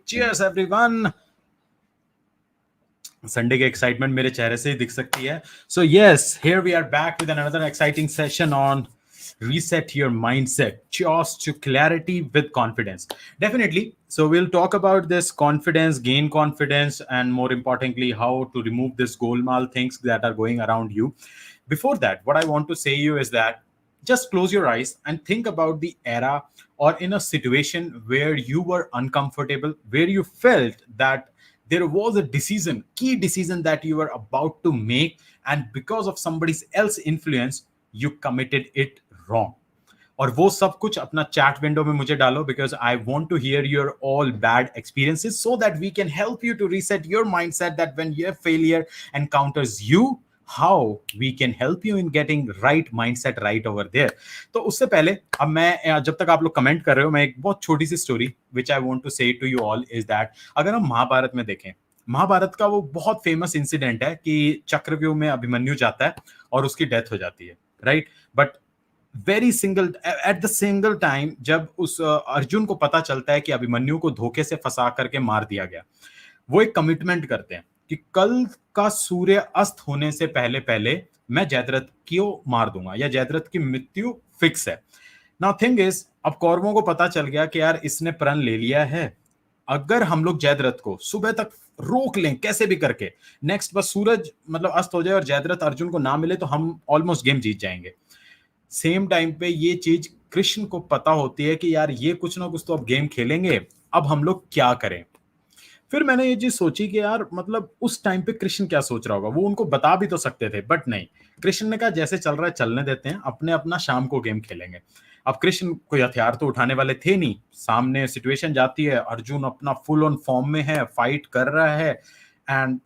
Cheers everyone. Sunday की excitement मेरे चेहरे से ही दिख सकती है. So yes, here we are back with another exciting session on reset your mindset, cheers to clarity with confidence. Definitely. So we'll talk about this confidence, gain confidence, and more importantly, how to remove this golmaal things that are going around you. Before that, what I want to say you is that just close your eyes and think about the era or in a situation where you were uncomfortable, where you felt that there was a key decision that you were about to make, and because of somebody else's influence, you committed it wrong. और वो सब कुछ अपना chat window में मुझे डालो, because I want to hear your all bad experiences so that we can help you to reset your mindset, that when your failure encounters you, how we can help you in getting right mindset right over there. तो उससे पहले अब मैं जब तक आप लोग comment कर रहे हो, मैं एक बहुत छोटी सी story which I want to say to you all is that अगर हम महाभारत में देखें, महाभारत का वो बहुत फेमस इंसिडेंट है कि चक्रव्यूह में अभिमन्यु जाता है और उसकी डेथ हो जाती है, right? But very single at the single time जब उस अर्जुन को पता चलता है कि अभिमन्यु को धोखे से फंसा करके मार दिया गया, वो एक कमिटमेंट करते हैं कि कल का सूर्य अस्त होने से पहले पहले मैं जयद्रथ को मार दूंगा, या जयद्रथ की मृत्यु फिक्स है. नाउ थिंग इज, अब कौरवों को पता चल गया कि यार इसने प्रण ले लिया है, अगर हम लोग जयद्रथ को सुबह तक रोक लें कैसे भी करके, नेक्स्ट बस सूरज मतलब अस्त हो जाए और जयद्रथ अर्जुन को ना मिले, तो हम ऑलमोस्ट गेम जीत जाएंगे. सेम टाइम पे ये चीज कृष्ण को पता होती है कि यार ये कुछ ना कुछ तो अब गेम खेलेंगे, अब हम लोग क्या करें. फिर मैंने ये चीज सोची कि यार मतलब उस टाइम पे कृष्ण क्या सोच रहा होगा, वो उनको बता भी तो सकते थे, बट नहीं, कृष्ण ने कहा जैसे चल रहा है चलने देते हैं, अपने अपना शाम को गेम खेलेंगे. अब कृष्ण कोई हथियार तो उठाने वाले थे नहीं, सामने सिचुएशन जाती है, अर्जुन अपना फुल ऑन फॉर्म में है, फाइट कर रहा है, and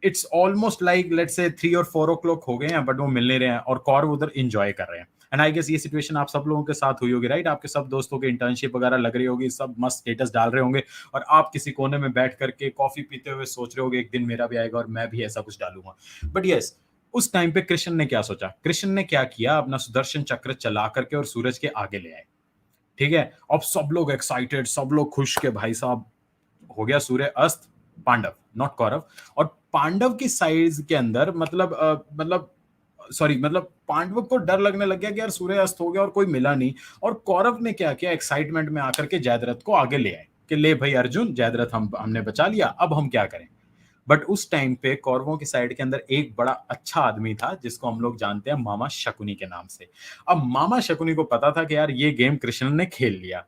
it's almost like let's say 3 और 4 o'clock हो गए हैं, बट वो मिल नहीं रहे हैं और कौरव उधर एंजॉय कर रहे हैं. एंड आई गेस ये सिचुएशन आप सब लोगों के साथ हुई होगी, राइट? आपके सब दोस्तों के इंटर्नशिप वगैरह लग रही होगी, सब मस्त स्टेटस डाल रहे होंगे, और आप किसी कोने में बैठ करके कॉफी पीते हुए सोच रहे होगे एक दिन मेरा भी आएगा और मैं भी ऐसा कुछ डालूंगा. बट यस, उस टाइम पे कृष्ण ने क्या सोचा, कृष्ण ने क्या किया, अपना सुदर्शन चक्र चला करके और सूरज के आगे ले आए. ठीक है, अब सब लोग एक्साइटेड, सब लोग खुश के भाई साहब हो गया सूर्य अस्त. पांडव, नॉट कौरव, और पांडव की साइड के अंदर मतलब पांडव को डर लगने लग गया कि यार सूर्य अस्त हो गया और कोई मिला नहीं. और कौरव ने क्या किया, एक्साइटमेंट में आकर के जयद्रथ को आगे ले आए कि ले भाई अर्जुन, जयद्रथ हमने बचा लिया, अब हम क्या करें. बट उस टाइम पे कौरवों की साइड के अंदर एक बड़ा अच्छा आदमी था जिसको हम लोग जानते हैं मामा शकुनी के नाम से. अब मामा शकुनी को पता था कि यार ये गेम कृष्ण ने खेल लिया.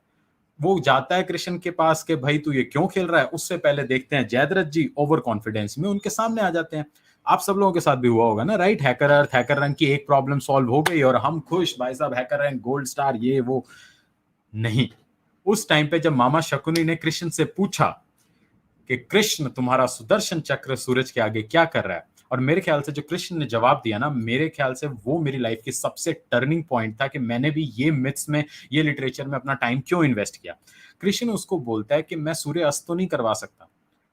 वो जाता है कृष्ण के पास कि भाई तू ये क्यों खेल रहा है. उससे पहले देखते हैं जयद्रथ जी ओवर कॉन्फिडेंस में उनके सामने आ जाते हैं. आप सब लोगों के साथ भी हुआ होगा ना, राइट? हैकर अर्थ, हैकर रंग की एक प्रॉब्लम सॉल्व हो गई और हम खुश, भाई साहब हैकर रंग, गोल्ड स्टार, ये वो. नहीं, उस टाइम पे जब मामा शकुनी ने कृष्ण से पूछा कि कृष्ण तुम्हारा सुदर्शन चक्र सूरज के आगे क्या कर रहा है, और मेरे ख्याल से जो कृष्ण ने जवाब दिया ना, मेरे ख्याल से वो मेरी लाइफ की सबसे टर्निंग पॉइंट था कि मैंने भी ये मिथ्स में, ये लिटरेचर में अपना टाइम क्यों इन्वेस्ट किया. कृष्ण उसको बोलता है कि मैं सूर्य अस्त तो नहीं करवा सकता,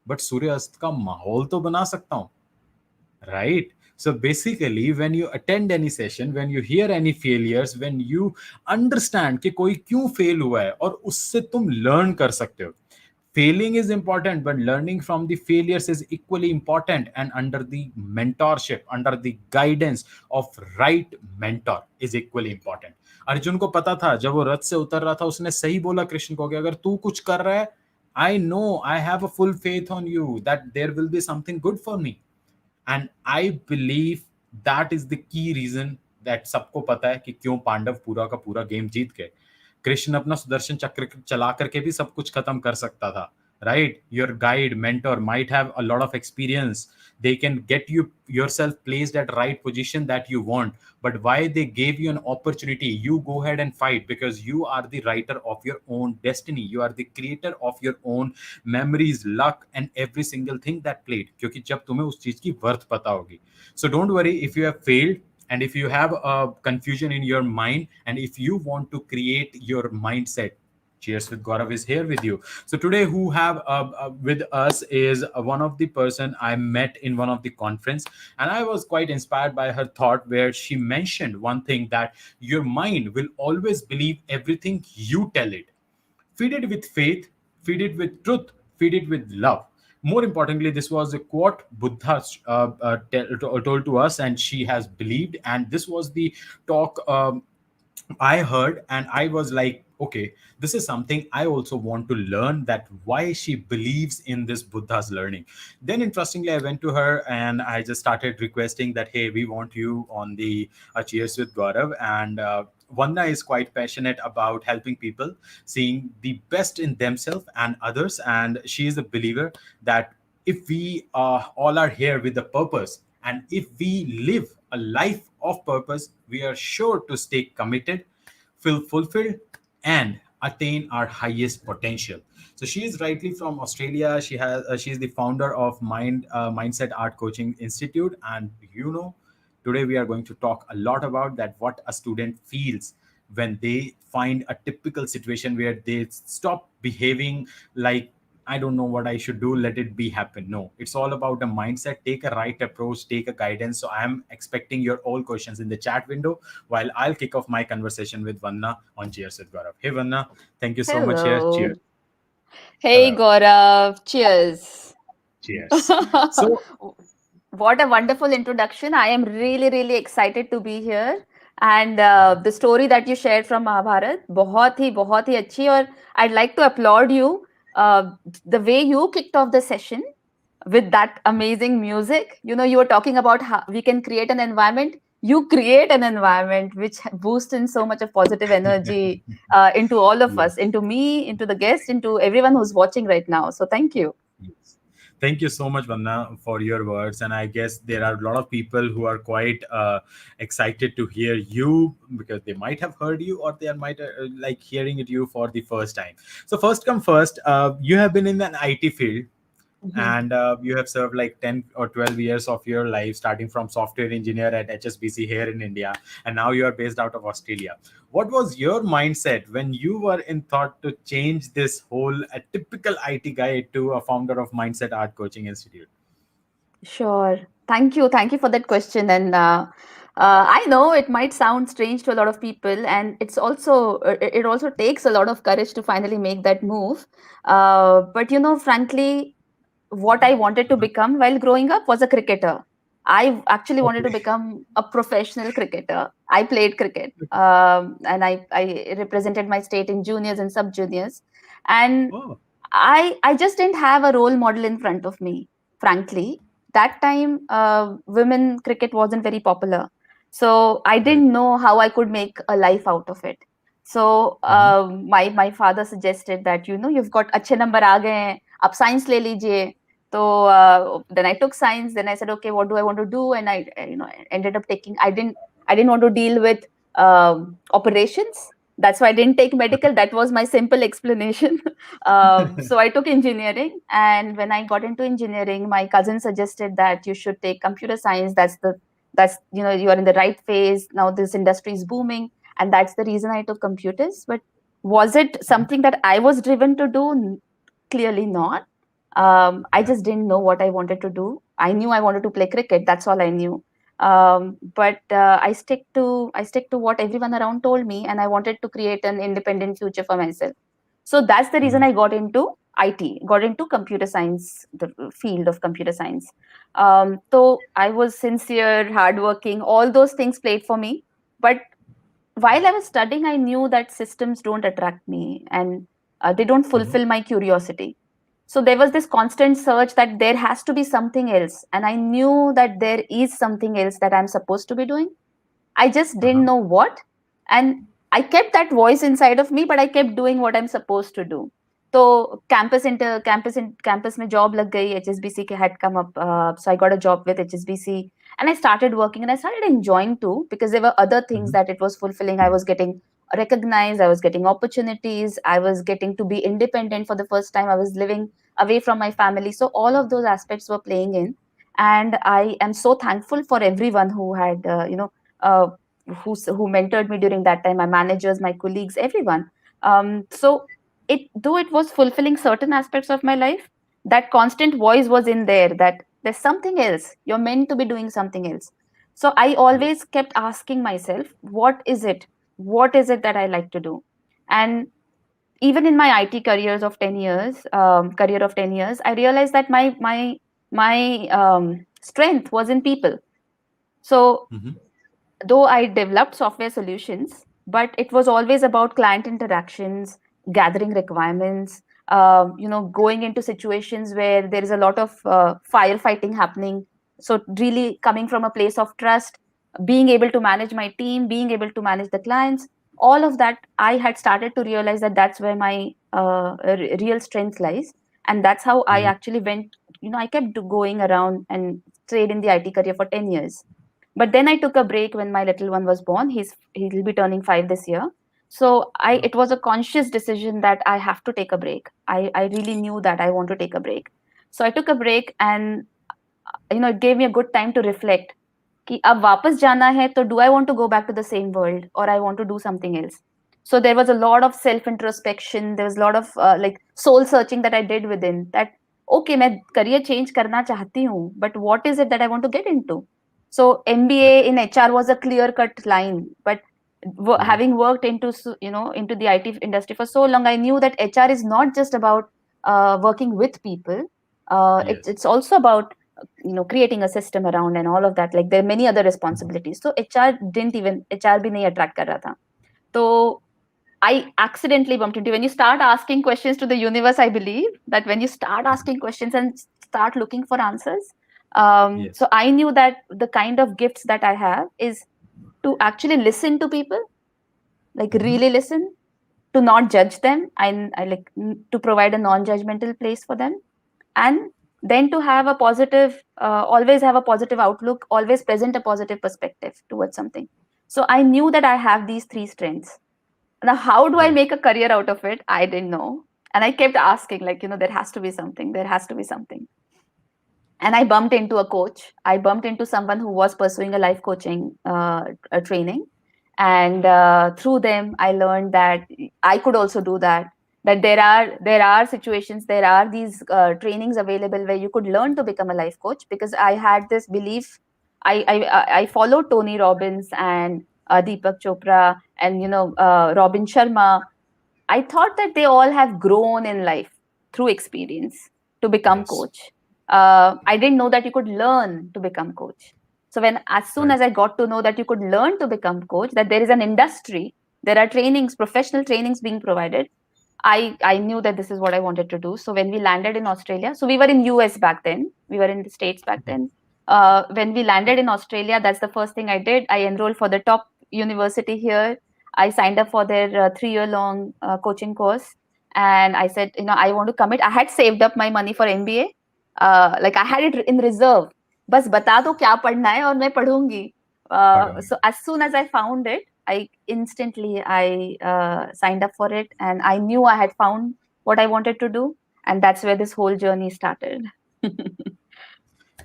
बट सूर्य अस्त का माहौल तो बना सकता हूं, right? So basically when you attend any session, when you hear any failures, when you understand कि कोई क्यों फेल हुआ है और उससे तुम लर्न कर सकते हो. Failing is important, but learning from the failures is equally important, and under the mentorship, under the guidance of right mentor is equally important. Arjun को पता था, जब वो रथ से उतर रहा था, उसने सही बोला कृष्ण को कि अगर तू कुछ कर रहा है, I know, I have a full faith on you that there will be something good for me. And I believe that is the key reason that सबको पता है कि क्यों पांडव पूरा का पूरा गेम जीत गए. कृष्ण अपना सुदर्शन चक्र चला करके भी सब कुछ खत्म कर सकता था, right? Your guide mentor might have a lot of experience, they can get you yourself placed at right position that you want, but why they gave you an opportunity, you go ahead and fight, because you are the writer of your own destiny, you are the creator of your own memories, luck and every single thing that played, क्योंकि जब तुम्हें उस चीज की worth पता होगी. So don't worry if you have failed, and if you have a confusion in your mind, and if you want to create your mindset, Cheers with Gaurav is here with you. So today who have with us is one of the person I met in one of the conference, and I was quite inspired by her thought, where she mentioned one thing, that your mind will always believe everything you tell it. Feed it with faith feed it with truth, feed it with love. More importantly, this was a quote Buddha told to us, and she has believed. And this was the talk I heard, and I was like, okay, this is something I also want to learn, that why she believes in this Buddha's learning. Then, interestingly, I went to her and I just started requesting that, hey, we want you on the Cheers with Gaurav. And Vanda is quite passionate about helping people, seeing the best in themselves and others. And she is a believer that if we all are here with a purpose, and if we live a life of purpose, we are sure to stay committed, feel fulfilled, and attain our highest potential. So she is rightly from Australia. She is the founder of Mindset Art Coaching Institute, and today we are going to talk a lot about that, what a student feels when they find a typical situation where they stop behaving like, I don't know what I should do, let it be happen. No, it's all about the mindset. Take a right approach, take a guidance. So I'm expecting your all questions in the chat window while I'll kick off my conversation with Vanna on Cheers with Gaurav. Hey Vanna, thank you so much here. Cheers. Hello. Hey, Hello. Gaurav. Cheers. Cheers. So What a wonderful introduction. I am really, really excited to be here. And the story that you shared from Mahabharat, बहुत ही अच्छी. और I'd like to applaud you. The way you kicked off the session with that amazing music. You were talking about how we can create an environment. You create an environment which boosts in so much of positive energy into all of us, yes. into me, into the guest, into everyone who's watching right now. So thank you. Yes. Thank you so much, Vanna, for your words. And I guess there are a lot of people who are quite excited to hear you, because they might have heard you, or they might like hearing it you for the first time. So first come first, you have been in an IT field, Mhm. and you have served like 10 or 12 years of your life, starting from software engineer at HSBC here in India, and now you are based out of Australia. What was your mindset when you were in thought to change this whole a typical IT guy to a founder of Mindset Art Coaching Institute? Sure. Thank you. Thank you for that question. And I know it might sound strange to a lot of people, and it also takes a lot of courage to finally make that move. But frankly, what I wanted to become while growing up was a cricketer. I actually wanted to Okay. become a professional cricketer. I played cricket, and I represented my state in juniors and sub juniors. And Oh, I just didn't have a role model in front of me, frankly. That time, women cricket wasn't very popular. So I right. didn't know how I could make a life out of it. So Mm-hmm. my father suggested that, you've got अच्छे number आ गए हैं, आप science ले लीजिए. So then I took science. Then I said, okay, what do I want to do? And ended up taking. I didn't want to deal with operations. That's why I didn't take medical. That was my simple explanation. So I took engineering, and when I got into engineering, my cousin suggested that you should take computer science. That's you are in the right phase now. This industry is booming, and that's the reason I took computers. But was it something that I was driven to do? Clearly not. I Yeah. just didn't know what I wanted to do. I knew I wanted to play cricket. That's all I knew. But I stick to what everyone around told me, and I wanted to create an independent future for myself. So that's the reason Mhm. I got into IT, got into computer science, the field of computer science. So I was sincere, hardworking. All those things played for me. But while I was studying, I knew that systems don't attract me, and they don't Mhm. fulfill my curiosity. So there was this constant search that there has to be something else. And I knew that there is something else that I'm supposed to be doing. I just Uh-huh. didn't know what. And I kept that voice inside of me, but I kept doing what I'm supposed to do. So campus में job lag gayi. HSBC के had come up, so I got a job with HSBC, and I started working, and I started enjoying too, because there were other things Mhm. that it was fulfilling. I was getting recognized, I was getting opportunities, I was getting to be independent for the first time. I was living away from my family, so all of those aspects were playing in. And I am so thankful for everyone who had uh, who mentored me during that time, my managers, my colleagues, everyone. So it was fulfilling certain aspects of my life, that constant voice was in there that there's something else, you're meant to be doing something else. So I Yes. always kept asking myself, what is it that I like to do? And even in my IT career of 10 years, I realized that my strength was in people. So Mm-hmm. though I developed software solutions, but it was always about client interactions, gathering requirements, going into situations where there is a lot of firefighting happening. So really coming from a place of trust, being able to manage my team, being able to manage the clients, all of that, I had started to realize that that's where my real strength lies. And that's how I Mm-hmm. actually went, I kept going around and stayed in the IT career for 10 years. But then I took a break when my little one was born. He'll be turning 5 this year. So I Oh, it was a conscious decision that I have to take a break. I really knew that I want to take a break. So I took a break, and it gave me a good time to reflect कि अब वापस जाना है तो do I want to go back to the same world, or I want to do something else. So there was a lot of self introspection. There was a lot of like soul searching that I did within that. Okay, मैं career change करना चाहती हूँ, but what is it that I want to get into? So MBA right. in HR was a clear cut line, but Mm-hmm. having worked into the IT industry for so long, I knew that HR is not just about working with people. Yes. It's also about creating a system around and all of that. Like there are many other responsibilities. So HR भी नहीं attract कर रहा था. So I accidentally bumped into, when you start asking questions to the universe, I believe that when you start Mhm. asking questions and start looking for answers, Yes. so I knew that the kind of gifts that I have is to actually listen to people, like Mm-hmm. really listen, to not judge them, and I like to provide a non-judgmental place for them, and then to have a positive, always have a positive outlook, always present a positive perspective towards something. So I knew that I have these three strengths. Now how do I Right. make a career out of it? I didn't know, and I kept asking, like, there has to be something, there has to be something. And I bumped into a coach. I bumped into someone who was pursuing a life coaching a training, and through them I learned that I could also do that. That there are situations, there are these trainings available where you could learn to become a life coach, because I had this belief. I followed Tony Robbins and Deepak Chopra and Robin Sharma. I thought that they all have grown in life through experience to become Yes. coach. I didn't know that you could learn to become coach. So as soon Right. as I got to know that you could learn to become coach, that there is an industry, there are trainings, professional trainings being provided, I knew that this is what I wanted to do. So when we landed in Australia, so we were in US back then, we were in the States back Mhm. then. When we landed in Australia, that's the first thing I did. I enrolled for the top university here. I signed up for their 3 year long coaching course, and I said, I want to commit. I had saved up my money for MBA. Like I had it in reserve. बस बता दो क्या पढ़ना है और मैं पढ़ूंगी. Pardon. So as soon as I found it, I signed up for it, and I knew I had found what I wanted to do, and that's where this whole journey started.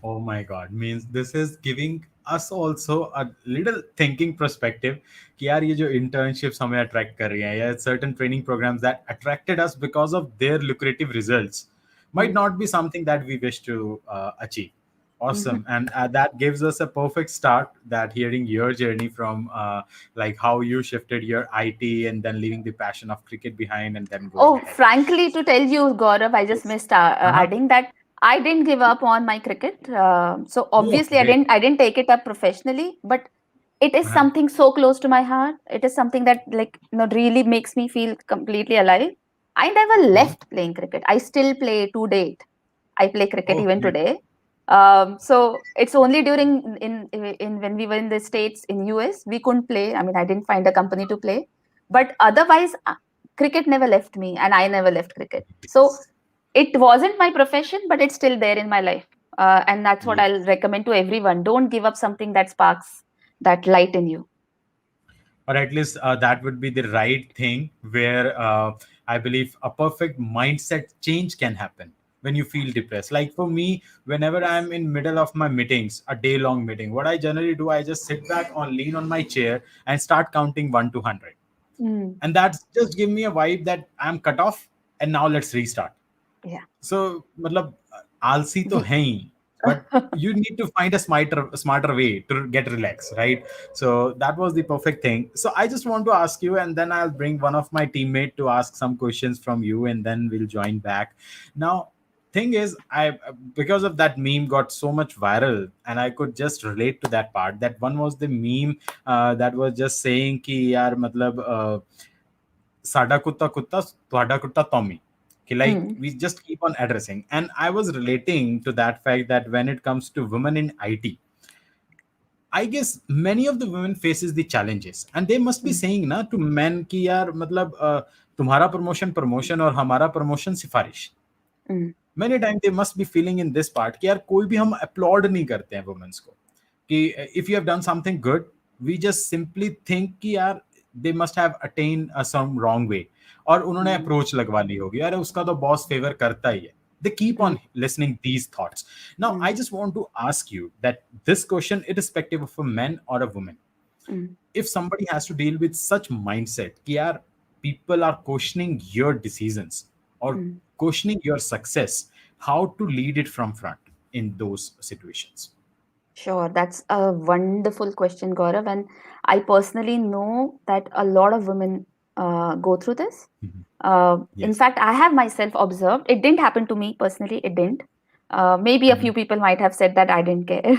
Oh my God. Means this is giving us also a little thinking perspective कि यार ये जो internships हमें attract कर रही हैं या certain training programs that attracted us because of their lucrative results might Hmm. not be something that we wish to achieve. Awesome. And that gives us a perfect start, that hearing your journey from like how you shifted your IT and then leaving the passion of cricket behind and then going Oh, ahead. frankly, to tell you, Gaurav, I just Yes. missed Uh-huh. adding that I didn't give up on my cricket. So Oh, obviously, I great. didn't I didn't take it up professionally, but it is Uh-huh. something so close to my heart. It is something that, like, really makes me feel completely alive. I never Mhm. left playing cricket. I still play to date. I play cricket Oh, even great. today. So it's only during in when we were in the States, in US, we couldn't play. I mean, I didn't find a company to play, but otherwise, cricket never left me, and I never left cricket. So Yes. it wasn't my profession, but it's still there in my life, and that's what I'll Yes. recommend to everyone. Don't give up something that sparks that light in you. Or at least that would be the right thing where I believe a perfect mindset change can happen when you feel depressed. Like for me, whenever Yes. I'm in middle of my meetings, a day long meeting, what I generally do, I just sit back on lean on my chair and start counting 1 to 100, Mm, and that's just give me a vibe that I'm cut off and now let's restart. yeah. So मतलब आलसी तो We हैं ही, but you need to find a smarter way to get relaxed, right? So that was the perfect thing. So I just want to ask you, and then I'll bring one of my teammate to ask some questions from you, and then we'll join back. Now, thing is, I because of that meme got so much viral, and I could just relate to that part. That one was the meme that was just saying कि यार मतलब साडा कुत्ता कुत्ता ਤੁਹਾਡਾ कुत्ता Tommy. Like Mm, we just keep on addressing, and I was relating to that fact that when it comes to women in IT, I guess many of the women faces the challenges, and they must be mm, saying na to men कि यार मतलब तुम्हारा promotion और हमारा promotion सिफारिश. mm, Many times they must be feeling in this part कि यार कोई भी हम applaud नहीं करते हैं women's को कि if you have done something good, we just simply think कि यार they must have attained some wrong way, और उन्होंने mm, अप्रोच लगवा ली होगी, अरे उसका तो बॉस फेवर करता ही है. They keep mm, on listening these thoughts. Now I mm, just want to ask you that this question, irrespective of a man or a woman, mm, if somebody has to deal with such mindset कि यार people are questioning your decisions or mm. questioning your success, how to lead it from front in those situations? Sure, that's a wonderful question, Gaurav. And I personally know that a lot of women go through this. Mhm. In Yes. fact, I have myself observed. It didn't happen to me personally. It didn't. Maybe a Mhm. few people might have said that I didn't care.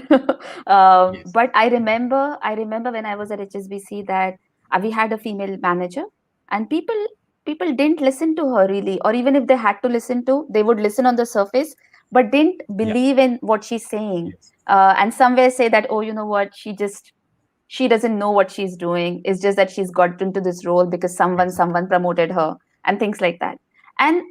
Yes. But I remember when I was at HSBC that we had a female manager, and people didn't listen to her really, or even if they had to listen to, they would listen on the surface, but didn't Yeah. believe in what she's saying. Yes. And somewhere say that, oh, you know what, she doesn't know what she's doing. It's just that she's got into this role because Exactly. someone promoted her and things like that. And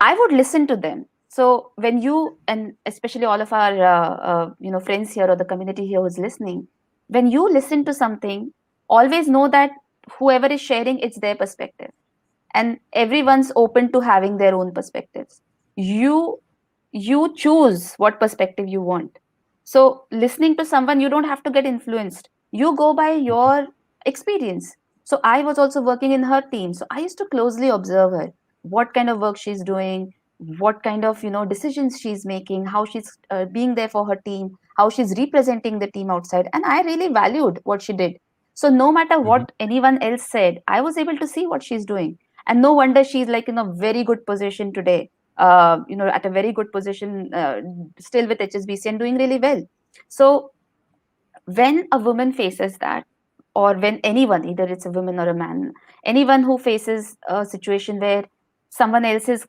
I would listen to them. So when you, and especially all of our friends here or the community here who's listening, when you listen to something, always know that whoever is sharing, it's their perspective, and everyone's open to having their own perspectives. You you choose what perspective you want. So listening to someone, you don't have to get influenced, you go by Mhm. your experience. So I was also working in her team, so I used to closely observe her, what kind of work she's doing, what kind of decisions she's making, how she's being there for her team, how she's representing the team outside, and I really valued what she did. So no matter Mhm. what anyone else said, I was able to see what she's doing. And no wonder she's like in a very good position today, at a very good position, still with HSBC and doing really well. So when a woman faces that, or when anyone, either it's a woman or a man, anyone who faces a situation where someone else is,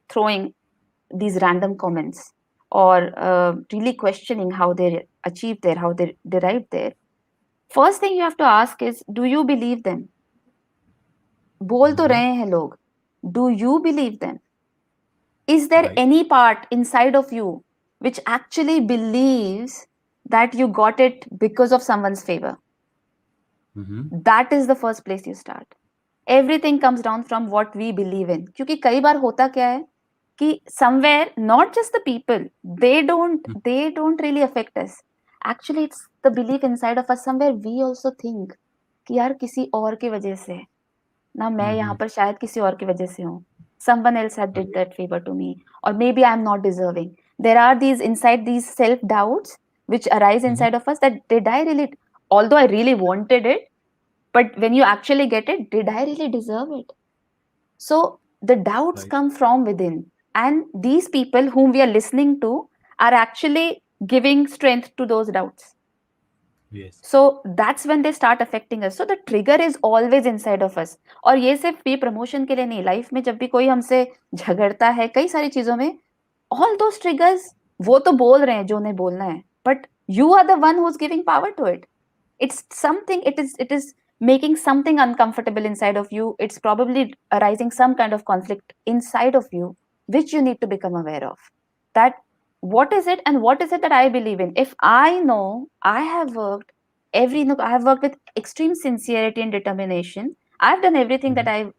throwing these random comments, or really questioning how they achieved there, how they derived there, first thing you have to ask is, do you believe them? बोल तो Mhm. रहे हैं लोग, do you believe them? Is there Right. any part inside of you which actually believes that you got it because of someone's favor? Mhm. That is the first place you start. Everything comes down from what we believe in. क्योंकि कई बार होता क्या है कि somewhere, not just the people, they don't Mhm. they don't really affect us. Actually, it's the belief inside of us. Somewhere we also think कि यार किसी और की वजह से ना मैं यहाँ Mhm. पर शायद किसी और की वजह से हूँ. Someone else had did Right. that favor to me, or maybe I'm not deserving. There are these inside, these self doubts which arise Mhm. inside of us, that did I really, although I really wanted it, but when you actually get it, did I really deserve it? So the doubts Right. come from within, and these people whom we are listening to are actually giving strength to those doubts. Yes. So that's when they start affecting us. So the trigger is always inside of us. और ये सिर्फ ये promotion के लिए नहीं, life में जब भी कोई हमसे झगड़ता है कई सारी चीजों में, all those triggers, वो तो बोल रहे हैं जो उन्हें बोलना है, but you are the one who's giving power to it. It's something, it is making something uncomfortable inside of you. It's probably arising some kind of conflict inside of you, which you need to become aware of. That what is it, and what is it that I believe in? If I know I have worked I have worked with extreme sincerity and determination, I've done everything that Mhm.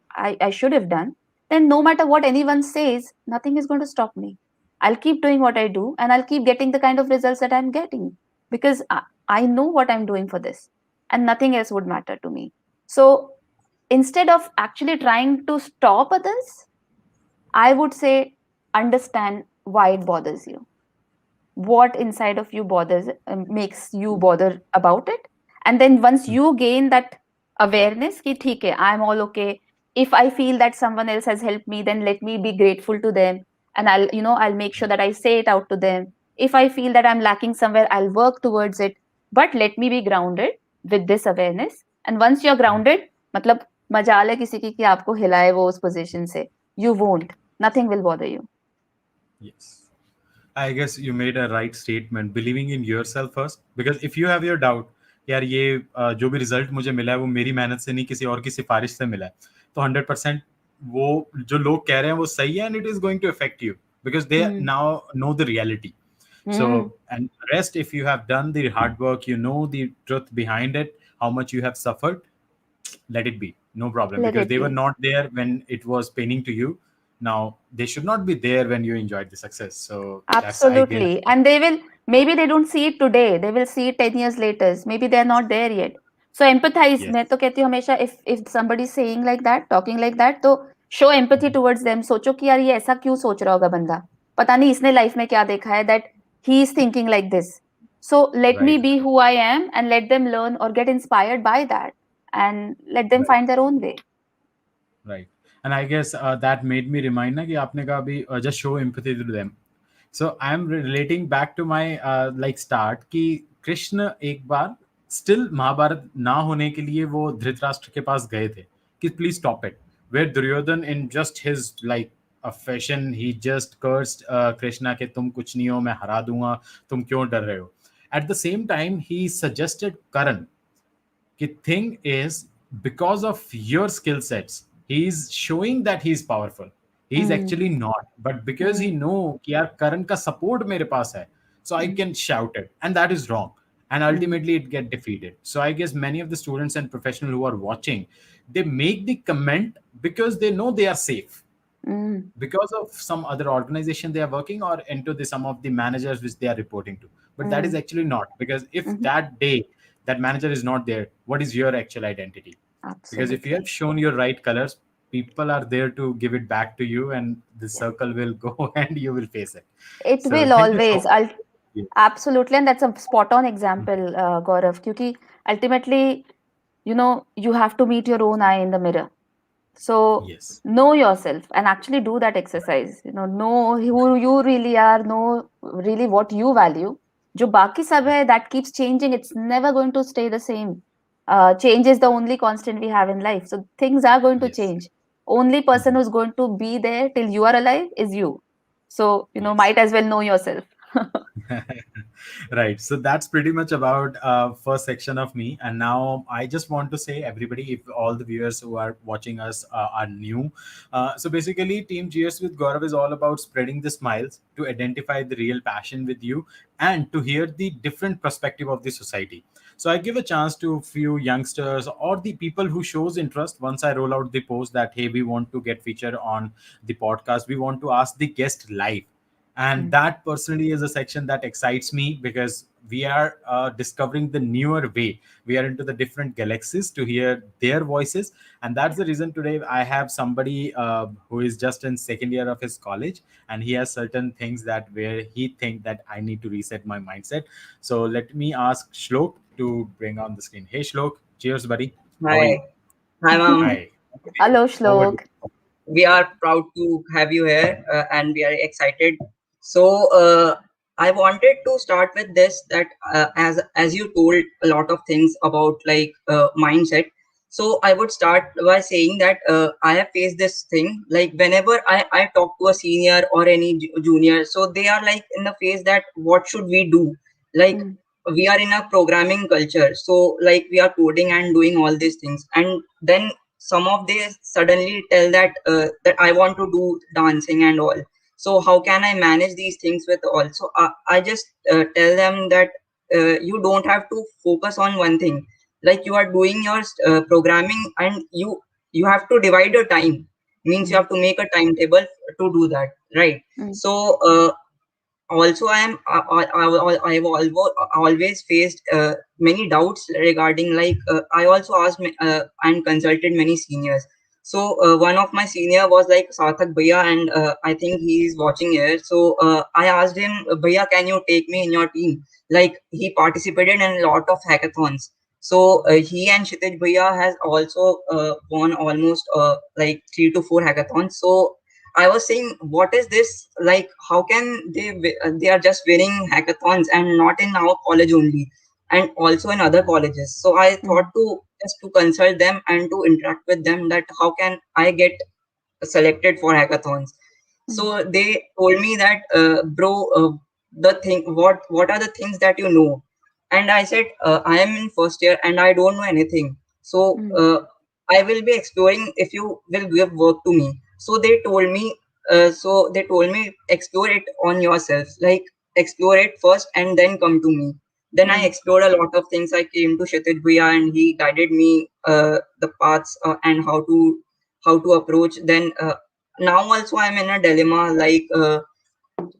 I should have done, then no matter what anyone says, nothing is going to stop me. I'll keep doing what I do, and I'll keep getting the kind of results that I'm getting, because I know what I'm doing for this, and nothing else would matter to me. So instead of actually trying to stop others, I would say understand why it bothers you, what inside of you bothers, makes you bother about it. And then once you gain that awareness ki theek hai, I'm all okay, if I feel that someone else has helped me, then let me be grateful to them, and I'll make sure that I say it out to them. If I feel that I'm lacking somewhere, I'll work towards it, but let me be grounded with this awareness. And once you're grounded, मतलब मजाल है किसी की कि आपको हिलाए वो उस पोजीशन से, you won't, nothing will bother you. Yes. I guess you made a right statement. Believing in yourself first, because if you have your doubt, यार ये जो भी रिजल्ट मुझे मिला है वो मेरी मेहनत से नहीं, किसी और की सिफारिश से मिला है, तो 100% वो जो लोग कह रहे हैं वो सही है, and it is going to affect you because they Hmm. Now know the reality. So, Hmm. and rest, if you have done the hard work, you know the truth behind it, how much you have suffered, let it be, no problem, Let because it they were be. not there when it was paining to you. Now they should not be there when you enjoyed the success. So that's, I guess. Absolutely. And they will, maybe they don't see it today. They will see it 10 years later. Maybe they're not there yet. So empathize. मैं Yes, तो कहती हूँ हमेशा, if somebody is saying like that, talking like that, तो show empathy towards them. सोचो कि यार ये ऐसा क्यों सोच रहा होगा बंदा, पता नहीं इसने लाइफ में क्या देखा है that he is thinking like this. So let me right, be who I am and let them learn or get inspired by that, and let them right, find their own way. right. And I guess that made me remind ना कि आपने कहा अभी just show empathy to them. So I'm relating back to my like start कि कृष्ण एक बार still Mahabharat ना होने के लिए वो धृतराष्ट्र के पास गए थे कि please stop it. Where Duryodhan in just his like a fashion he just cursed Krishna कि तुम कुछ नहीं हो, मैं हरा दूंगा, तुम क्यों डर रहे हो. At the same time he suggested Karan the thing is, because of your skill sets, he's showing that he's powerful. He's Mm, actually not, but because he mm, know कि यार करण का support मेरे पास है, so I mm, can shout it, and that is wrong, and mm, ultimately it get defeated. So I guess many of the students and professionals who are watching, they make the comment because they know they are safe, mm, because of some other organization they are working, or into the some of the managers which they are reporting to, but that is mm, actually not, because if mhm. that day that manager is not there, what is your actual identity? Because if you have Absolutely. shown your right colors, people are there to give it back to you, and the Yes. circle will go and you will face it. It So will thank you so always. much. Yes. Absolutely. And that's a spot on example, Gaurav. Because ultimately, you have to meet your own eye in the mirror. So Yes. know yourself and actually do that exercise. Know who you really are, know really what you value. जो बाकी सब है, that keeps changing. It's never going to stay the same. Change is the only constant we have in life. So things are going to Yes. change. Only person Mhm. who's going to be there till you are alive is you. So, Yes. might as well know yourself. Right, so that's pretty much about first section of me, and now I just want to say everybody, if all the viewers who are watching us are new, so basically team Cheers with Gaurav is all about spreading the smiles, to identify the real passion with you, and to hear the different perspective of the society. So I give a chance to few youngsters or the people who shows interest. Once I roll out the post that hey, we want to get featured on the podcast, we want to ask the guest live, and Mm, that personally is a section that excites me, because we are discovering the newer way, we are into the different galaxies to hear their voices. And that's yeah. the reason today I have somebody who is just in second year of his college, and he has certain things that where he think that I need to reset my mindset. So let me ask Shlok to bring on the screen. Hey Shlok, cheers buddy, how are Hi, you? hi, ma'am. Hi. Hello, Over to Shlok. you. We are proud to have you here, and we are excited. So, I wanted to start with this that as you told a lot of things about like mindset. So I would start by saying that I have faced this thing. Like whenever I talk to a senior or any junior, so they are like in the phase that what should we do? Like Mm, we are in a programming culture, so like we are coding and doing all these things, and then some of they suddenly tell that that I want to do dancing and all. So how can I manage these things with all? So I just tell them that you don't have to focus on one thing. Like you are doing your programming, and you have to divide your time. Means you mm, have to make a timetable to do that, right? mm, So also I've always faced many doubts regarding like I also asked and consulted many seniors. So one of my senior was like Sarthak Bhaiya, and I think he's watching here. So I asked him, Bhaiya, can you take me in your team? Like, he participated in a lot of hackathons. So he and Kshitij Bhaiya has also won almost like 3 to 4 hackathons. So I was saying, what is this? Like, how can they are just winning hackathons and not in our college only, and also in other colleges. So I thought Mm, to just to consult them and to interact with them, that how can I get selected for hackathons. mm, So they told me that, bro, the thing, what are the things that you know? And I said, I am in first year and I don't know anything. So mm, I will be exploring if you will give work to me. So they told me, explore it on yourself, like explore it first and then come to me. Then I mm, explored a lot of things. I came to Kshitij Bhuya and he guided me the paths, and how to approach. Then now also I'm in a dilemma, like,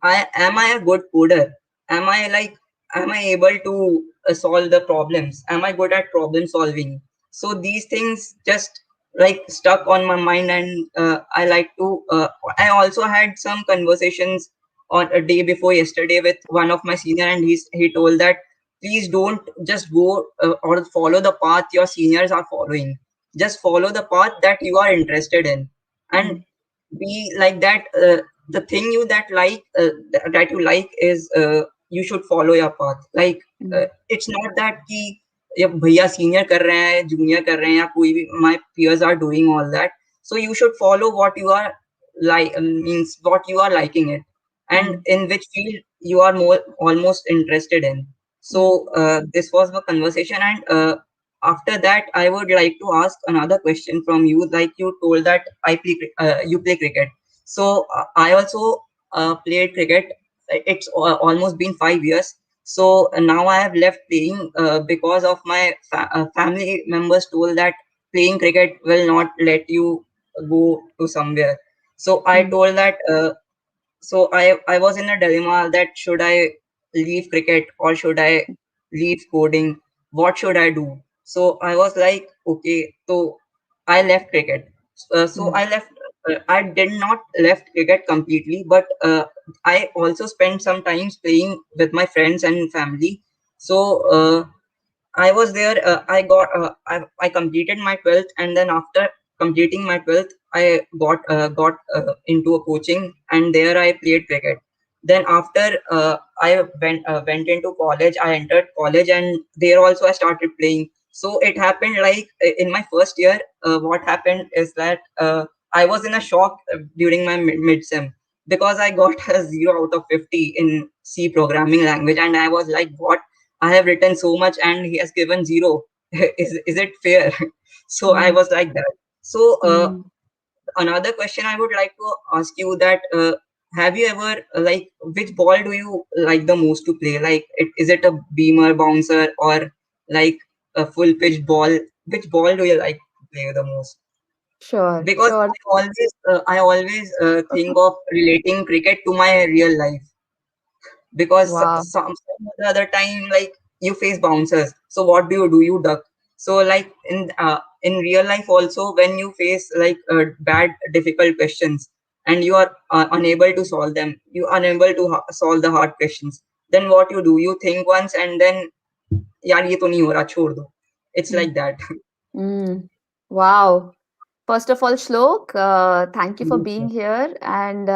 am I a good coder? Am I able to solve the problems? Am I good at problem solving? So these things just like stuck on my mind, and I like to I also had some conversations on a day before yesterday with one of my senior, and he told that, please don't just go or follow the path your seniors are following. Just follow the path that you are interested in, and mm, be like that. The thing that you like is, you should follow your path. Like, mm, it's not that कि ये भैया senior कर रहे हैं, junior कर रहे हैं, या कोई भी my peers are doing all that. So you should follow what you are like, means what you are liking it, and mm, in which field you are more almost interested in. So mm, this was the conversation, and after that I would like to ask another question from you. Like, you told that you play cricket. So I also played cricket. It's almost been 5 years. So now I have left playing because of my family members told that playing cricket will not let you go to somewhere. So I mm, told that, I was in a dilemma, that should I leave cricket or should I leave coding? What should I do? So I was like, okay, so I left cricket. So mm, I did not left cricket completely, but I also spent some time playing with my friends and family. So I was there. I completed my 12th, and then after completing my 12th, I got into a coaching, and there I played cricket. Then after I went into college, I entered college, and there also I started playing. So it happened like, in my first year. What happened is that I was in a shock during my mid sem, because I got a 0 out of 50 in C programming language, and I was like, what? I have written so much and he has given zero. Is it fair? So I mm, was like that. So mm. another question I would like to ask you, that have you ever like, which ball do you like the most to play? Like, is it a beamer, bouncer, or like a full pitch ball? Which ball do you like to play the most? Sure, Because sure. I always think of relating cricket to my real life, because Wow. some other time, like, you face bouncers, so what do you duck. So like, in real life also, when you face like bad difficult questions, and you are unable to solve them, you are unable to solve the hard questions, then what you think once, and then, yaar ye to nahi ho raha, chhod do. It's Mm, like that. mm. Wow. First of all, Shlok, thank you for Yes, being sir. here. And,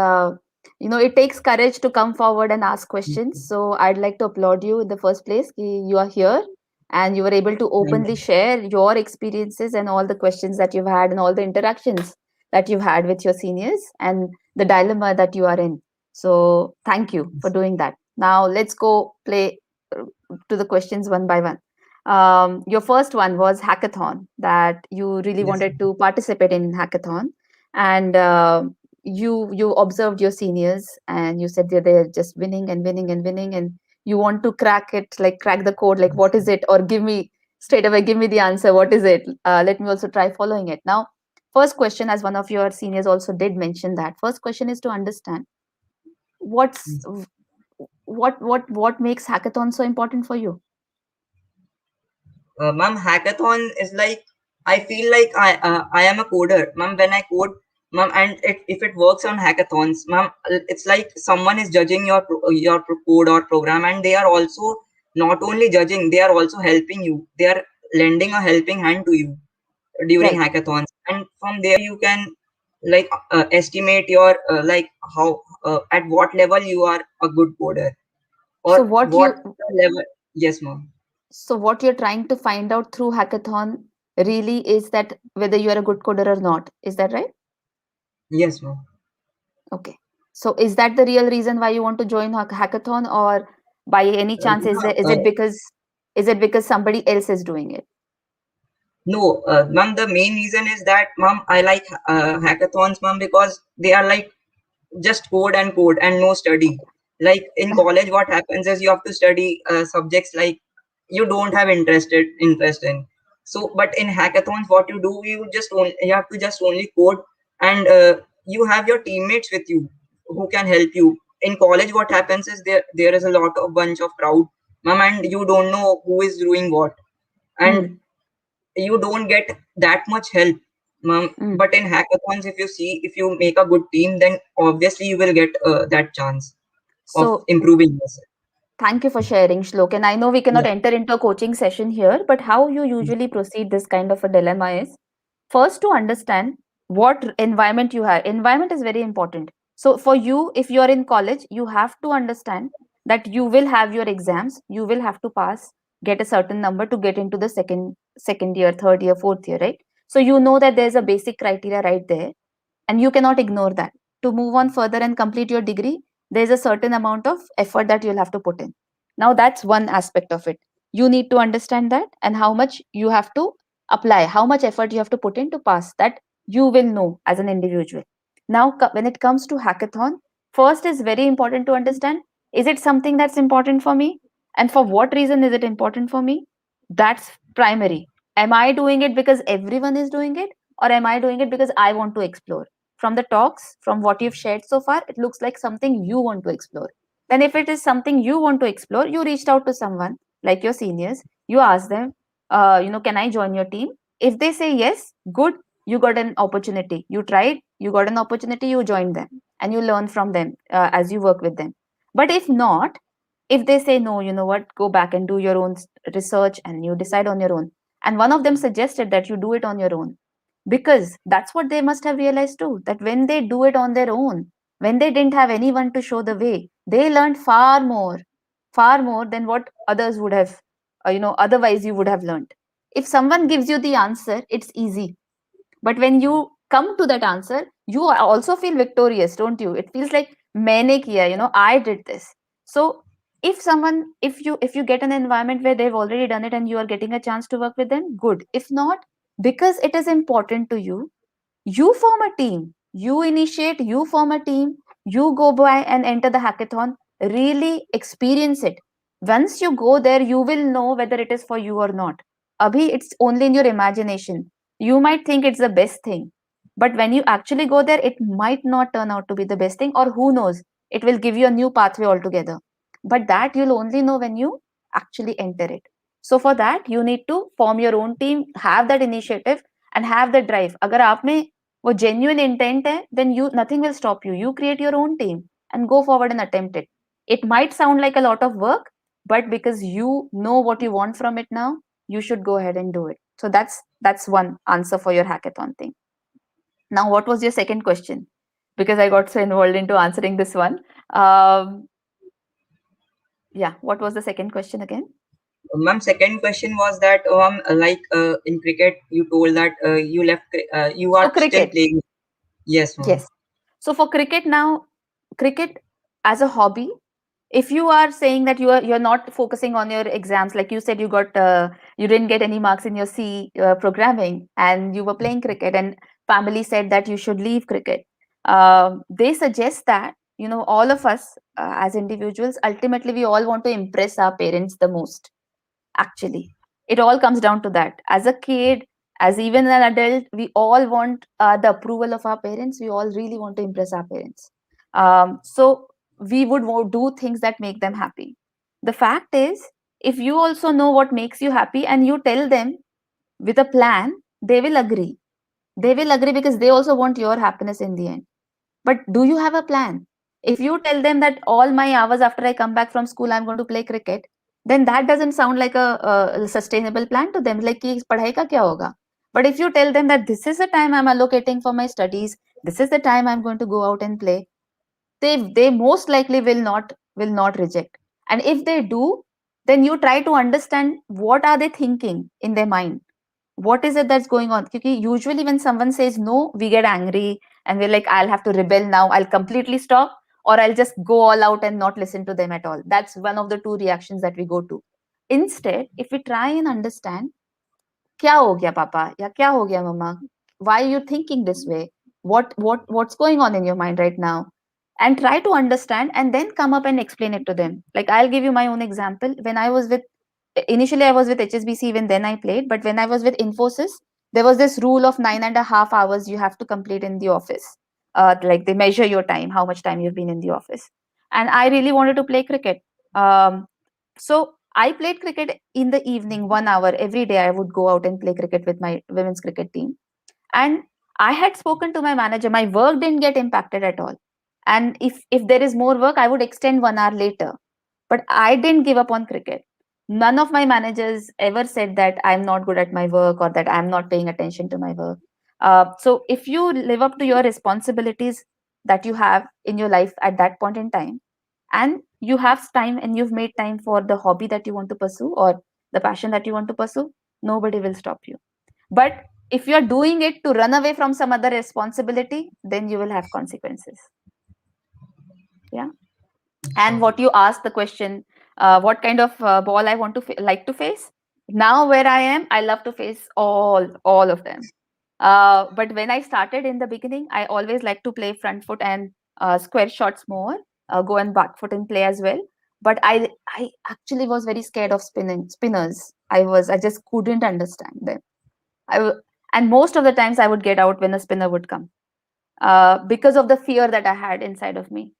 it takes courage to come forward and ask questions. So I'd like to applaud you in the first place. You are here and you were able to Thank openly share your experiences and all the questions that you've had and all the interactions that you've had with your seniors and the dilemma that you are in. So thank you for doing that. Now let's go play uh, to the questions one by one. Your first one was hackathon, that you really Yes, wanted to participate in hackathon, and you observed your seniors and you said that they're just winning and winning and winning, and you want to crack it, like crack the code, like what is it, or give me straight away, give me the answer, what is it, let me also try following it. Now first question, as one of your seniors also did mention, that first question is to understand what's yes. what makes hackathon so important for you. Ma'am, hackathon is like I feel like I am a coder, ma'am. When I code, ma'am, and if it works on hackathons, ma'am, it's like someone is judging your code or program, and they are also not only judging, they are also helping you. They are lending a helping hand to you during Right. hackathons, and from there you can like estimate your like how at what level you are a good coder, So or what what you level. Yes, ma'am. so what you're trying to find out through hackathon really is that whether you are a good coder or not. Is that right? Yes, ma'am. Okay. So is that the real reason why you want to join hackathon, or by any chance is No, there is it because somebody else is doing it? no, ma'am, the main reason is that, ma'am, I like hackathons, ma'am, because they are like just code and no study. Like in college, what happens is you have to study subjects like you don't have interest in. So, but in hackathons, what you do, you have to just only code, and you have your teammates with you who can help you. In college, what happens is there is a lot of bunch of crowd, ma'am, and you don't know who is doing what, and Mm, you don't get that much help. mm. But in hackathons, if you make a good team, then obviously you will get that chance of So improving yourself. thank you for sharing, Shlok. And I know we cannot Yeah. enter into a coaching session here, but how you usually proceed this kind of a dilemma is first to understand what environment you have. Environment is very important. So for you, if you are in college, you have to understand that you will have your exams, you will have to pass, get a certain number to get into the second year, third year, fourth year, right? So you know that there's a basic criteria right there, and you cannot ignore that. To move on further and complete your degree, there's a certain amount of effort that you'll have to put in. Now that's one aspect of it. You need to understand that, and how much you have to apply, how much effort you have to put in to pass that, you will know as an individual. Now when it comes to hackathon, first is very important to understand, is it something that's important for me, and for what reason is it important for me? That's primary. Am I doing it because everyone is doing it, or am I doing it because I want to explore? From the talks, from what you've shared so far, it looks like something you want to explore. Then, if it is something you want to explore, you reached out to someone like your seniors, you ask them, can I join your team? If they say yes, good, you got an opportunity. You tried, you got an opportunity, you joined them, and you learn from them as you work with them. But if not, if they say no, you know what, go back and do your own research and you decide on your own. And one of them suggested that you do it on your own, because that's what they must have realized too, that when they do it on their own, when they didn't have anyone to show the way, they learned far more than what others would have, otherwise you would have learned. If someone gives you the answer, it's easy, but when you come to that answer, you also feel victorious, don't you? It feels like maine kiya, I did this. So if you get an environment where they've already done it and you are getting a chance to work with them, good. If not, because it is important to you, you form a team, you initiate, you form a team, you go by and enter the hackathon, really experience it. Once you go there, you will know whether it is for you or not. Abhi, it's only in your imagination. You might think it's the best thing, but when you actually go there, it might not turn out to be the best thing, or who knows, it will give you a new pathway altogether. But that you'll only know when you actually enter it. So for that, you need to form your own team, have that initiative, and have the drive. अगर आप में वो genuine intent है, then you nothing will stop you. You create your own team and go forward and attempt it. It might sound like a lot of work, but because you know what you want from it now, you should go ahead and do it. So that's one answer for your hackathon thing. Now, what was your second question? Because I got so involved into answering this one. Um, yeah, what was the second question again? Ma'am, second question was that, like in cricket, you told that you So are still cricket, playing. Yes, ma'am. yes. So for cricket now, cricket as a hobby, if you are saying that you're not focusing on your exams, like you said, you didn't get any marks in your C programming, and you were playing cricket, and family said that you should leave cricket. They suggest that, all of us as individuals, ultimately we all want to impress our parents the most. Actually, it all comes down to that. As a kid, as even an adult, we all want the approval of our parents. We all really want to impress our parents. So we would do things that make them happy. The fact is, if you also know what makes you happy and you tell them with a plan, they will agree. They will agree because they also want your happiness in the end. But do you have a plan? If you tell them that all my hours after I come back from school, I'm going to play cricket, then that doesn't sound like a sustainable plan to them. Like, कि पढ़ाई का क्या होगा? But if you tell them that this is the time I'm allocating for my studies, this is the time I'm going to go out and play, they most likely will not reject. And if they do, then you try to understand what are they thinking in their mind, what is it that's going on. Because usually when someone says no, we get angry and we're like, I'll have to rebel now, I'll completely stop, or I'll just go all out and not listen to them at all. That's one of the two reactions that we go to. Instead, if we try and understand, क्या हो गया पापा या क्या हो गया mama, why are you thinking this way, what's going on in your mind right now, and try to understand and then come up and explain it to them. Like, I'll give you my own example. When I was with Initially I was with HSBC, even then I played, but when I was with Infosys, there was this rule of 9.5 hours you have to complete in the office. Like, they measure your time, how much time you've been in the office. And I really wanted to play cricket. So I played cricket in the evening, 1 hour every day. I would go out and play cricket with my women's cricket team. And I had spoken to my manager. My work didn't get impacted at all. And if there is more work, I would extend 1 hour later. But I didn't give up on cricket. None of my managers ever said that I'm not good at my work or that I'm not paying attention to my work. So if you live up to your responsibilities that you have in your life at that point in time, and you have time and you've made time for the hobby that you want to pursue or the passion that you want to pursue, nobody will stop you. But if you're doing it to run away from some other responsibility, then you will have consequences. Yeah. And what you asked the question, what kind of ball I want to like to face. Now where I am, I love to face all of them. But when I started in the beginning, I always like to play front foot and square shots more, go and back foot and play as well. But I actually was very scared of spinners. I just couldn't understand them. And most of the times I would get out when a spinner would come, because of the fear that I had inside of me.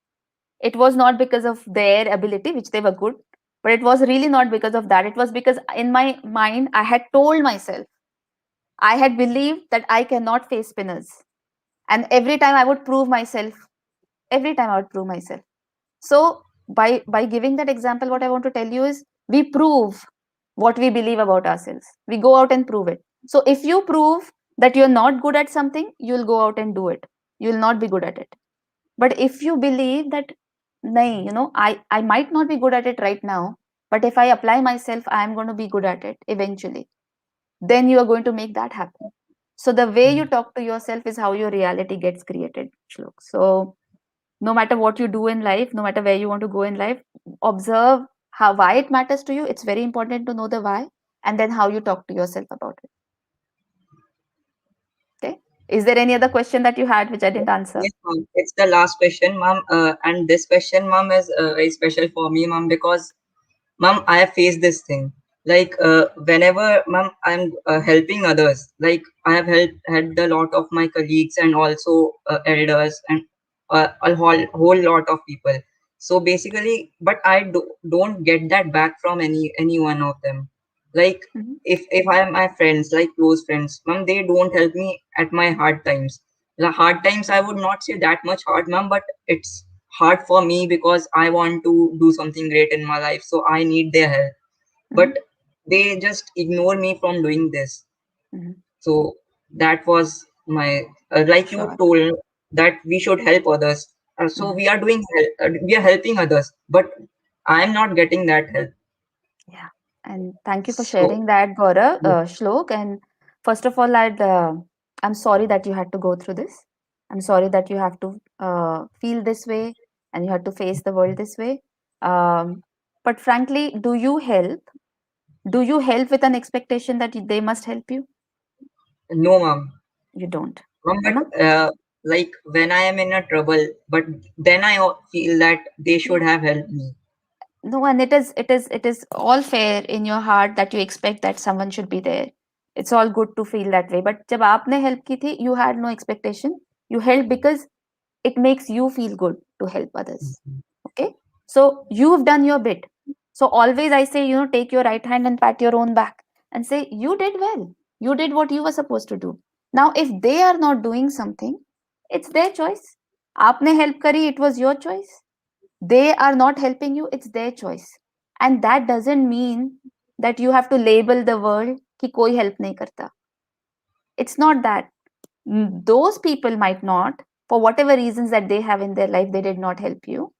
It was not because of their ability, which they were good, but it was really not because of that. It was because in my mind, I had told myself, I had believed that I cannot face spinners. And every time I would prove myself, every time I would prove myself. So by giving that example, what I want to tell you is we prove what we believe about ourselves. We go out and prove it. So if you prove that you're not good at something, you'll go out and do it. You'll not be good at it. But if you believe that, nahi, I might not be good at it right now, but if I apply myself, I am going to be good at it eventually, then you are going to make that happen. So the way you talk to yourself is how your reality gets created, Shlok. So no matter what you do in life, no matter where you want to go in life, observe why it matters to you. It's very important to know the why, and then how you talk to yourself about it. Okay. Is there any other question that you had which I didn't answer? Yes, ma'am. It's the last question, ma'am. And this question, ma'am, is very special for me, ma'am, because, ma'am, I have faced this thing. Like, whenever, ma'am, I'm helping others, like, I have helped a lot of my colleagues and also elders and a whole lot of people. So basically, but don't get that back from any one of them. Like, Mhm. if I am my friends, like close friends, ma'am, they don't help me at my hard times. The hard times, I would not say that much hard, ma'am, but it's hard for me because I want to do something great in my life, so I need their help. Mhm. But they just ignore me from doing this. Mhm. So that was my like you Sure. told that we should help others. So Mhm. we are helping others, but I am not getting that help. Yeah. And thank you for So sharing that, Gaurav, yes, Shlok. And first of all, I'm sorry that you had to go through this. I'm sorry that you have to feel this way and you had to face the world this way. But frankly, do you help? Do you help with an expectation that they must help you? no, ma'am. You don't. But No? like when I am in a trouble, but then I feel that they should have helped me. No, and it is all fair in your heart that you expect that someone should be there. It's all good to feel that way. But जब आपने help की थी, you had no expectation. You helped because it makes you feel good to help others. Okay? So you've done your bit. So always I say, take your right hand and pat your own back and say, you did well. You did what you were supposed to do. Now, if they are not doing something, it's their choice. आपने help करी, it was your choice. They are not helping you, it's their choice. And that doesn't mean that you have to label the world कि कोई help नहीं करता. It's not that. Those people might not, for whatever reasons that they have in their life, they did not help you.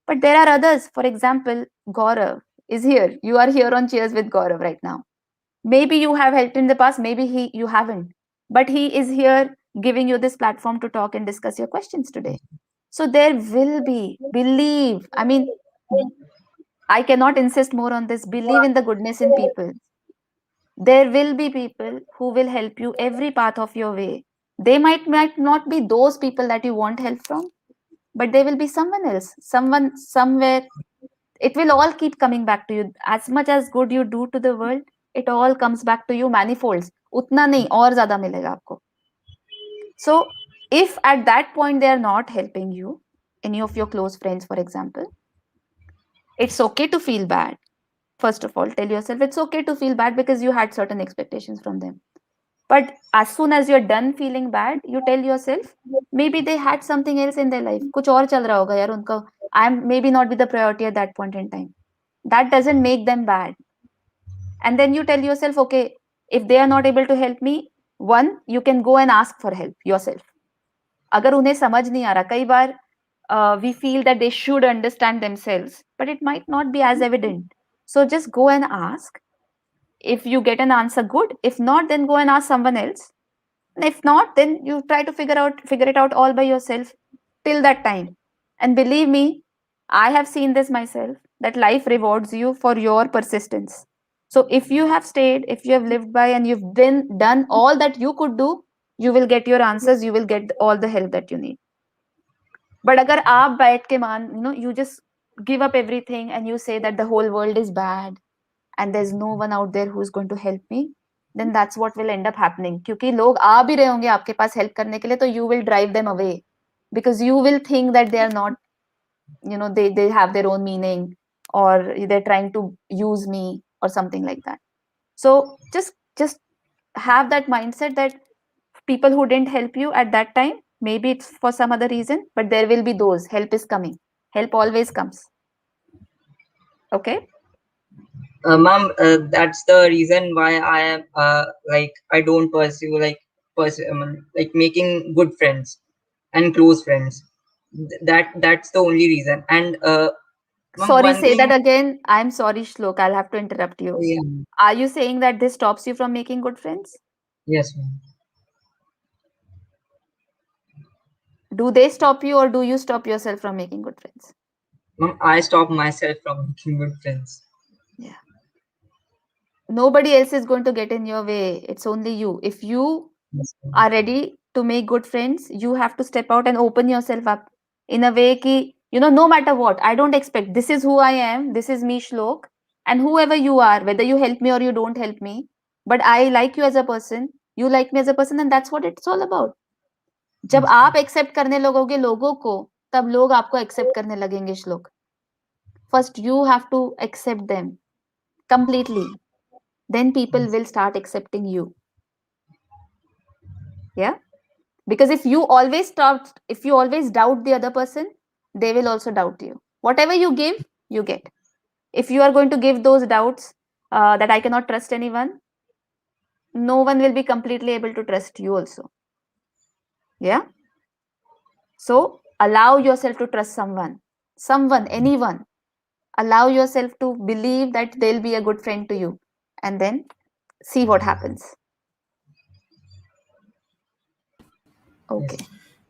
But there are others. For example, Gaurav is here. You are here on Cheers with Gaurav right now. Maybe you have helped in the past, maybe you haven't. But he is here giving you this platform to talk and discuss your questions today. So there will be, believe. I mean, I cannot insist more on this. Believe in the goodness in people. There will be people who will help you every path of your way. They might not be those people that you want help from, but there will be someone else, someone somewhere. It will all keep coming back to you. As much as good you do to the world, it all comes back to you manifolds. उतना नहीं और ज़्यादा मिलेगा आपको. So if at that point they are not helping you, any of your close friends, for example, it's okay to feel bad. First of all, tell yourself it's okay to feel bad because you had certain expectations from them. But as soon as you're done feeling bad, you tell yourself, maybe they had something else in their life. कुछ और चल रहा होगा यार उनका. I'm maybe not be the priority at that point in time. That doesn't make them bad. And then you tell yourself, okay, if they are not able to help me, one, you can go and ask for help yourself. अगर उन्हें समझ नहीं आ रहा, कई बार we feel that they should understand themselves, but it might not be as evident. So just go and ask. If you get an answer, good. If not, then go and ask someone else. And if not, then you try to figure it out all by yourself till that time. And believe me, I have seen this myself, that life rewards you for your persistence. So if you have stayed, if you have lived by and you've done all that you could do, you will get your answers, you will get all the help that you need. But agar aap बैठ के you just give up everything and you say that the whole world is bad and there's no one out there who's going to help me, then that's what will end up happening. क्योंकि लोग आ भी रहे होंगे आपके पास help करने के लिए, तो you will drive them away because you will think that they are not, they have their own meaning or they're trying to use me or something like that. So just have that mindset that people who didn't help you at that time, maybe it's for some other reason, but there will be those. Help is coming. Help always comes. Okay? Ma'am, that's the reason why I am like I don't pursue like making good friends and close friends. That's the only reason. And ma'am, Sorry, one say thing. that again. I'm sorry, Shlok. I'll have to interrupt you. Yeah, Are you saying that this stops you from making good friends? yes, ma'am. Do they stop you or do you stop yourself from making good friends? Ma'am, I stop myself from making good friends. Yeah. Nobody else is going to get in your way. It's only you. If you Yes, ma'am. are ready to make good friends, you have to step out and open yourself up in a way ki, no matter what, I don't expect, this is who I am, this is me, Shlok, and whoever you are, whether you help me or you don't help me, but I like you as a person, you like me as a person, and that's what it's all about. जब Yes, आप accept करने लगोगे लोगों को, तब लोग आपको accept करने लगेंगे. श्लोक, first you have to accept them completely, then people yes, will start accepting you. Yeah, because if you always doubt the other person, they will also doubt you. Whatever you give, you get. If you are going to give those doubts, that I cannot trust anyone, no one will be completely able to trust you also. Yeah, so allow yourself to trust someone, anyone. Allow yourself to believe that they'll be a good friend to you, and then see what happens. Okay. Yes.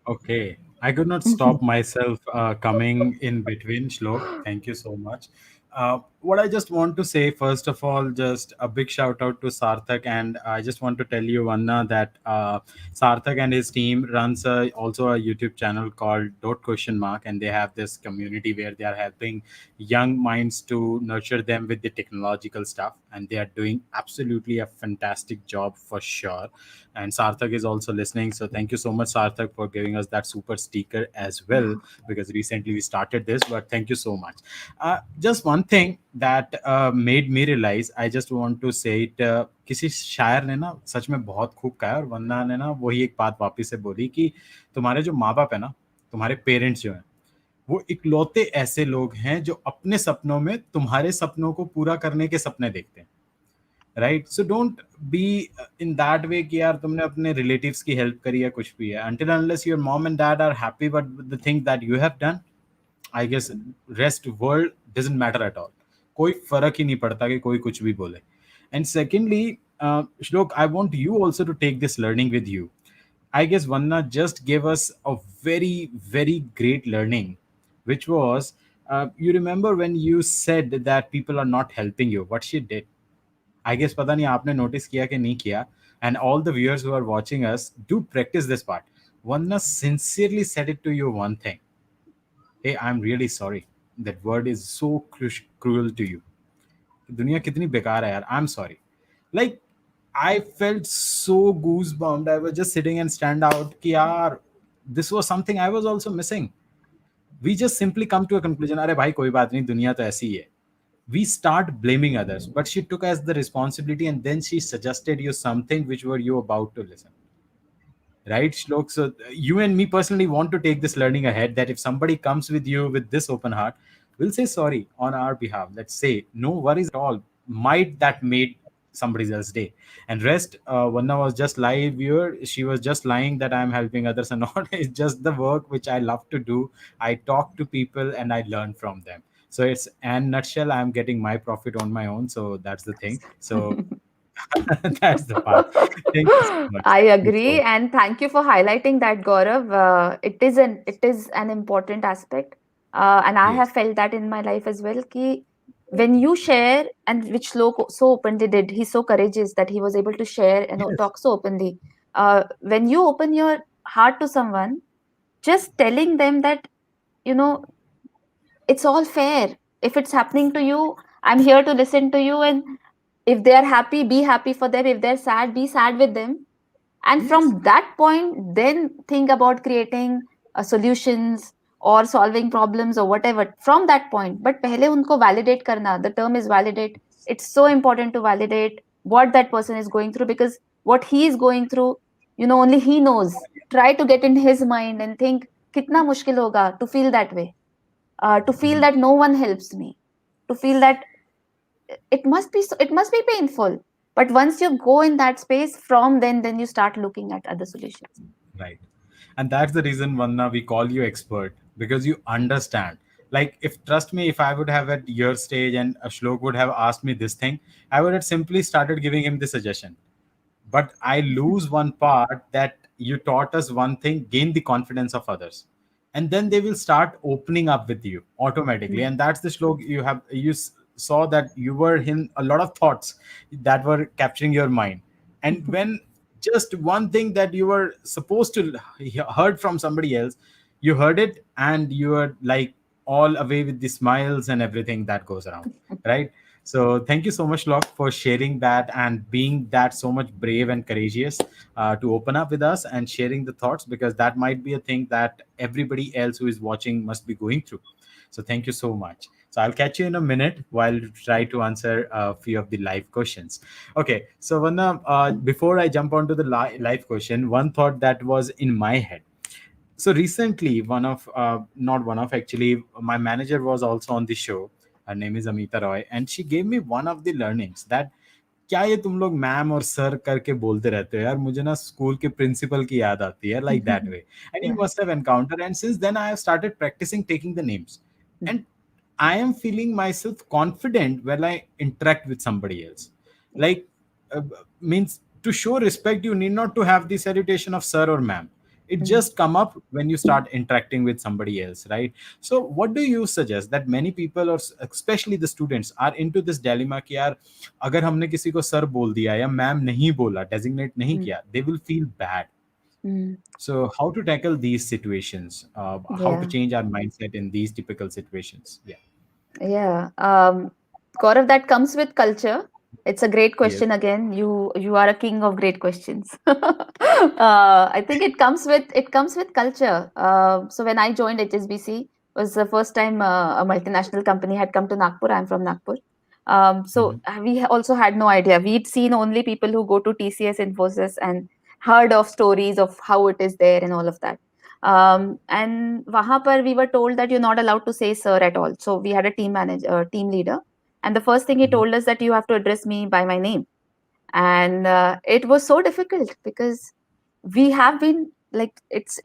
Okay. I could not stop myself coming in between, Shlok. Thank you so much. What I just want to say, first of all, just a big shout out to Sarthak. And I just want to tell you, Anna, that Sarthak and his team runs also a YouTube channel called Dot Question Mark. And they have this community where they are helping young minds to nurture them with the technological stuff. And they are doing absolutely a fantastic job for sure. And Sarthak is also listening. So thank you so much, Sarthak, for giving us that super sticker as well, because recently we started this. But thank you so much. Just one thing that made me realize, I just want to say it, किसी शायर ने ना सच में बहुत खूब कहा है, और वंदना ने ना वही एक बात वापस से बोली कि तुम्हारे जो माँ बाप है ना, तुम्हारे पेरेंट्स जो हैं, वो इकलौते ऐसे लोग हैं जो अपने सपनों में तुम्हारे सपनों को पूरा करने के सपने देखते हैं, right? So don't be in that way कि यार तुमने अपने रिलेटिव्स की हेल्प करी है, कुछ भी है, until unless your mom and dad are happy with the thing that you have done, I guess rest world doesn't matter at all. कोई फर्क ही नहीं पड़ता कि कोई कुछ भी बोले. And secondly, Shlok, I want you also to take this learning with you. I guess Vanna just gave us a very, very great learning, which was, you remember when you said that people are not helping you, what she did. I guess पता नहीं आपने notice किया कि नहीं किया. And all the viewers who are watching us, do practice this part. Vanna sincerely said it to you one thing. Hey, I'm really sorry. That word is so cruel to you. दुनिया कितनी बेकार है यार. I'm sorry. Like, I felt so goosebumped. I was just sitting and stand out कि यार, this was something I was also missing. We just simply come to a conclusion. अरे भाई कोई बात नहीं, दुनिया तो ऐसी ही है. We start blaming others, but she took as the responsibility, and then she suggested you something which were you about to listen. Right, Shlok? So you and me personally want to take this learning ahead, that if somebody comes with you with this open heart, we'll say sorry on our behalf. Let's say no worries at all. Might that made somebody else's day. And rest, Vanna was just live viewer. She was just lying that I'm helping others and not. It's just the work which I love to do. I talk to people and I learn from them. So it's in nutshell, I'm getting my profit on my own. So that's the thing. So that's the part. Thank you so much. I Thank you so agree, much. and thank you for highlighting that, Gaurav. It is an important aspect, and I Yes. have felt that in my life as well. Ki when you share, and which Lok so openly did, he's so courageous that he was able to share and Yes. talk so openly. When you open your heart to someone, just telling them that, you know it's all fair. If it's happening to you, I'm here to listen to you, and if they're happy, be happy for them. If they're sad, be sad with them. And Yes. from that point, then think about creating solutions or solving problems or whatever from that point. But pehle unko validate karna, the term is validate. It's so important to validate what that person is going through, because what he is going through, only he knows. Try to get in his mind and think kitna mushkil hoga to feel that way, to feel Mhm. that no one helps me, to feel that it must be painful. But once you go in that space, from then you start looking at other solutions. Right. And that's the reason, Vanna, we call you expert, because you understand. Like, if trust me, if I would have at your stage and Shlok would have asked me this thing, I would have simply started giving him the suggestion. But I lose one part, that you taught us one thing, gain the confidence of others, and then they will start opening up with you automatically. Mm. And that's the Shlok you have. Saw that you were in a lot of thoughts that were capturing your mind, and when just one thing that you were supposed to heard from somebody else, you heard it, and you were like all away with the smiles and everything that goes around, right? So thank you so much, Locke, for sharing that and being that so much brave and courageous, to open up with us and sharing the thoughts, because that might be a thing that everybody else who is watching must be going through. So thank you so much. So I'll catch you in a minute while try to answer a few of the live questions. Okay, so Vanna, before I jump onto the live question, one thought that was in my head. So recently, not one of, actually, my manager was also on the show. Her name is Amita Roy, and she gave me one of the learnings that क्या ये तुम लोग ma'am और sir करके बोलते रहते हो यार, मुझे ना स्कूल के प्रिंसिपल की याद आती है, like that way. And you Yeah. must have encountered, and since then I have started practicing taking the names. Mm. And I am feeling myself confident when I interact with somebody else. Like, uh, means to show respect, you need not to have the salutation of sir or ma'am. It Mm. just come up when you start interacting with somebody else, right? So what do you suggest that many people, or especially the students, are into this dilemma कि यार अगर हमने किसी को sir बोल दिया या ma'am नहीं बोला, डेजिग्नेट नहीं Mm. किया, they will feel bad. Mm. So how to tackle these situations, how to Yeah. change our mindset in these typical situations? Yeah. Yeah. Gaurav, that comes with culture. It's a great Yes. question again. You are a king of great questions. I think it comes with culture. So when I joined HSBC, was the first time a multinational company had come to Nagpur. I'm from Nagpur. So we also had no idea. We'd seen only people who go to TCS, Infosys, and heard of stories of how it is there and all of that. And wahan par we were told that you're not allowed to say sir at all. So we had a team manager, team leader, and the first thing he told us that you have to address me by my name. And it was so difficult because we have been like it's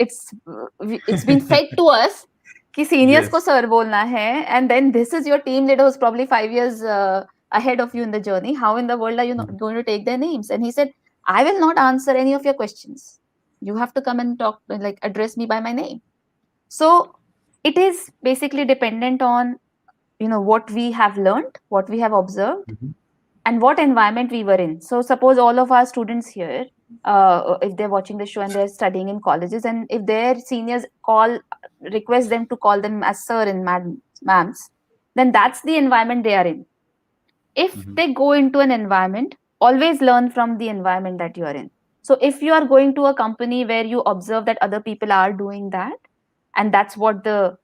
been fed to us कि seniors को Yes. sir बोलना है, and then this is your team leader who's probably 5 years ahead of you in the journey. How in the world are you not going to take their names? And he said, I will not answer any of your questions. You have to come and talk, like address me by my name. So it is basically dependent on what we have learned, what we have observed, and what environment we were in. So suppose all of our students here, if they're watching the show and they're studying in colleges, and if their seniors request them to call them as sir and ma'ams, then that's the environment they are in. If they go into an environment, always learn from the environment that you are in. So if you are going to a company where you observe that other people are doing that, and that's what the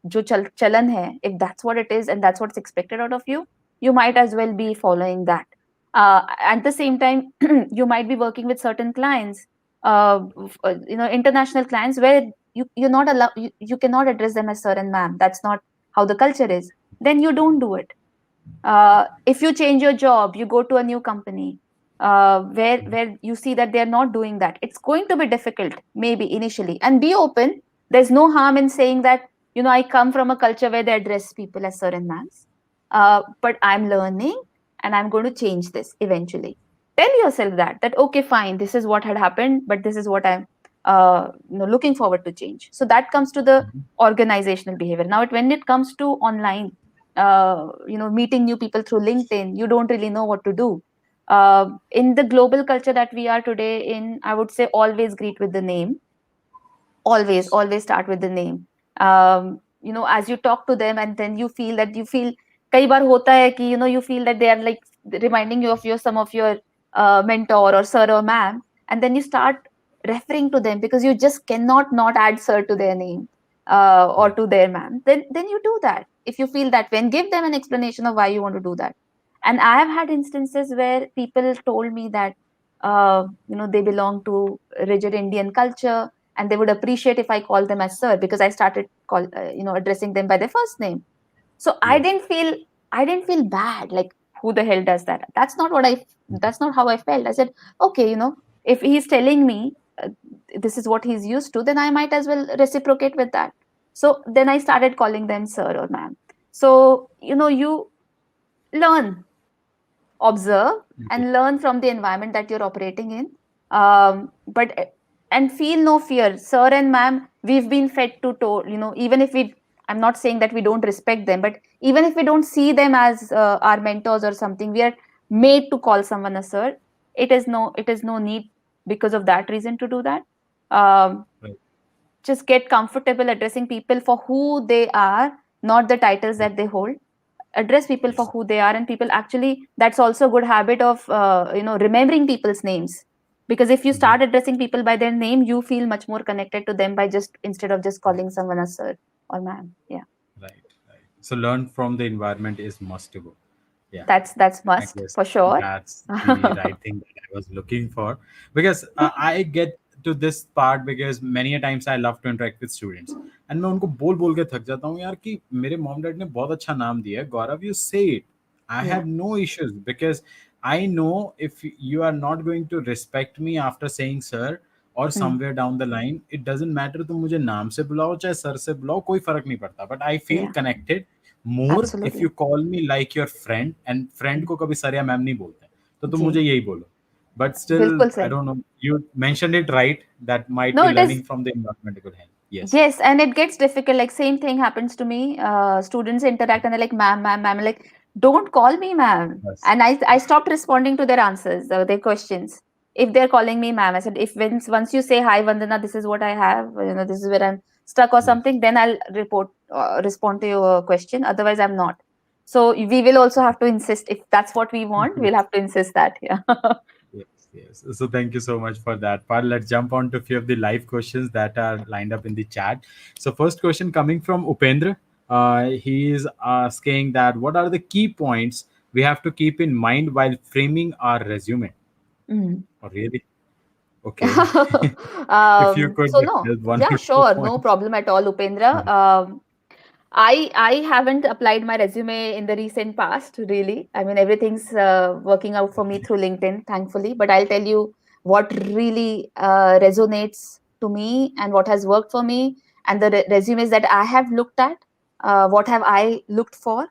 jo chalan hai, if that's what it is and that's what's expected out of you, you might as well be following that. At the same time, you might be working with certain clients, international clients, where you're not allowed, you cannot address them as sir and ma'am. That's not how the culture is. Then you don't do it. If you change your job, you go to a new company, where you see that they are not doing that, it's going to be difficult maybe initially. And be open. There's no harm in saying that, I come from a culture where they address people as sir and ma'ams, but I'm learning and I'm going to change this eventually. Tell yourself that okay, fine, this is what had happened, but this is what I'm looking forward to change. So that comes to the organizational behavior. Now when it comes to online, meeting new people through LinkedIn, you don't really know what to do. In the global culture that we are today in, I would say always greet with the name. Always start with the name. As you talk to them, and then you feel कई बार होता है कि you feel that they are like reminding you of some of your mentor or sir or ma'am, and then you start referring to them because you just cannot not add sir to their name, or to their ma'am. Then you do that. If you feel that, when give them an explanation of why you want to do that. And I have had instances where people told me that they belong to rigid Indian culture, and they would appreciate if I call them as sir, because I started addressing them by their first name. So I didn't feel bad, like who the hell does that? That's not how I felt. I said, okay, if he's telling me this is what he's used to, then I might as well reciprocate with that. So then I started calling them sir or ma'am. So you learn, observe, and learn from the environment that you're operating in. But and feel no fear. Sir and ma'am, we've been fed to even if I'm not saying that we don't respect them, but even if we don't see them as our mentors or something, we are made to call someone a sir. It is no need because of that reason to do that. Just get comfortable addressing people for who they are, not the titles that they hold. Address people for who they are, and people actually, that's also a good habit of remembering people's names, because if you start addressing people by their name, you feel much more connected to them instead of just calling someone a sir or ma'am. Right. So learn from the environment is must to go. Yeah. That's I must guess for sure. that's the right thing that I was looking for, because I get to this part because many a times I love to interact with students, and मैं उनको बोल बोल के थक जाता हूँ यार कि मेरे मॉम डैड ने बहुत अच्छा नाम दिया है गौरव, you say it. I Yeah. have no issues because I know if you are not going to respect me after saying sir or somewhere down the line, it doesn't matter तुम मुझे नाम से बुलाओ चाहे सर से बुलाओ, कोई फर्क नहीं पड़ता. But I feel Yeah, connected more if absolutely. you call me like your friend, and friend को कभी सर या मैम नहीं बोलते, तो तुम जी, मुझे यही बोलो. But still, बिल्कुल I सही. don't know. You mentioned it right. That might No, be it is. learning from the environment could help. Yes. Yes, and it gets difficult. Like same thing happens to me. Students interact and they're like, "Ma'am, ma'am, ma'am." I'm like, don't call me ma'am. Yes. And I stopped responding to their answers, their questions. If they're calling me ma'am, I said, if once you say hi, Vandana, this is what I have. This is where I'm stuck or Yes. something. Then I'll respond to your question. Otherwise, I'm not. So we will also have to insist if that's what we want. We'll have to insist that. Yeah. Yes. Yes. So thank you so much for that part. Let's jump on to a few of the live questions that are lined up in the chat. So first question coming from Upendra. He is asking that what are the key points we have to keep in mind while framing our resume? Mm. Oh, really? Okay. If you could So no, help one yeah, or two sure, no points. problem at all, Upendra. Mhm. I haven't applied my resume in the recent past, really. I mean, everything's working out for me through LinkedIn, thankfully. But I'll tell you what really resonates to me and what has worked for me, and the resumes that I have looked at. What have I looked for?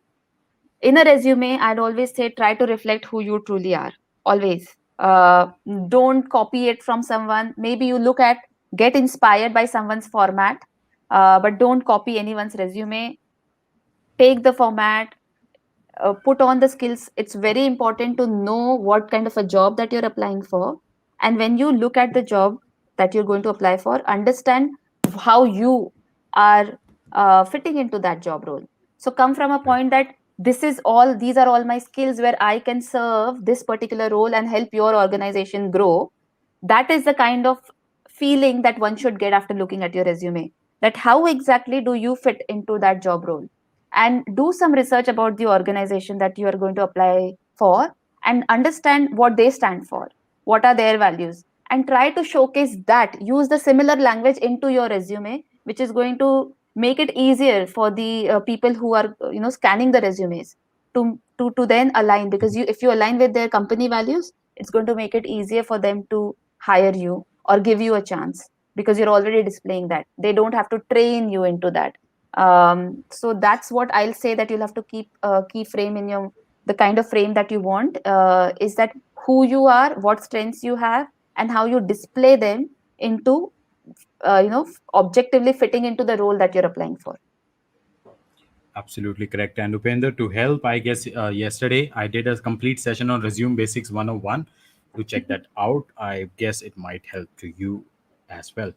In a resume, I'd always say try to reflect who you truly are. Always. Don't copy it from someone. Maybe you look at, get inspired by someone's format, but don't copy anyone's resume. Take the format, put on the skills. It's very important to know what kind of a job that you're applying for. And when you look at the job that you're going to apply for, understand how you are fitting into that job role. So come from a Right. point that these are all my skills where I can serve this particular role and help your organization grow. That is the kind of feeling that one should get after looking at your resume, that how exactly do you fit into that job role, and do some research about the organization that you are going to apply for, and understand what they stand for, what are their values, and try to showcase that, use the similar language into your resume, which is going to make it easier for the people who are scanning the resumes to then align, because you if you align with their company values, it's going to make it easier for them to hire you or give you a chance, because you're already displaying that. They don't have to train you into that. So that's what I'll say, that you'll have to keep key frame in your, the kind of frame that you want, is that who you are, what strengths you have, and how you display them into objectively fitting into the role that you're applying for. Absolutely correct. And Upender, to help, I guess yesterday I did a complete session on Resume Basics 101. To check that out, I guess it might help to you as well.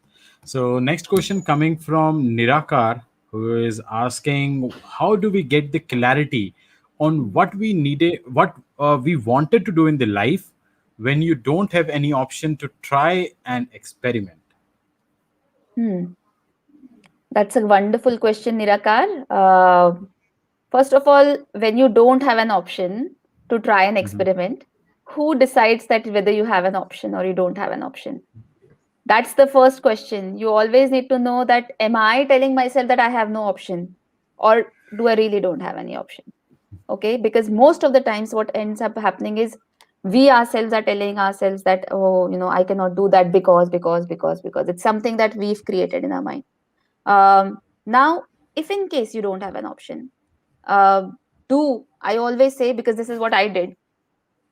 So, next question coming from Nirakar, who is asking, how do we get the clarity on what we needed, what we wanted to do in the life when you don't have any option to try and experiment? Hmm. That's a wonderful question, Nirakar. First of all, when you don't have an option to try an Mhm. experiment, who decides that whether you have an option or you don't have an option? That's the first question. You always need to know that, am I telling myself that I have no option, or do I really don't have any option? Okay, because most of the times what ends up happening is we ourselves are telling ourselves that, oh, I cannot do that because it's something that we've created in our mind. Now, if in case you don't have an option, uh, do I always say, because this is what I did.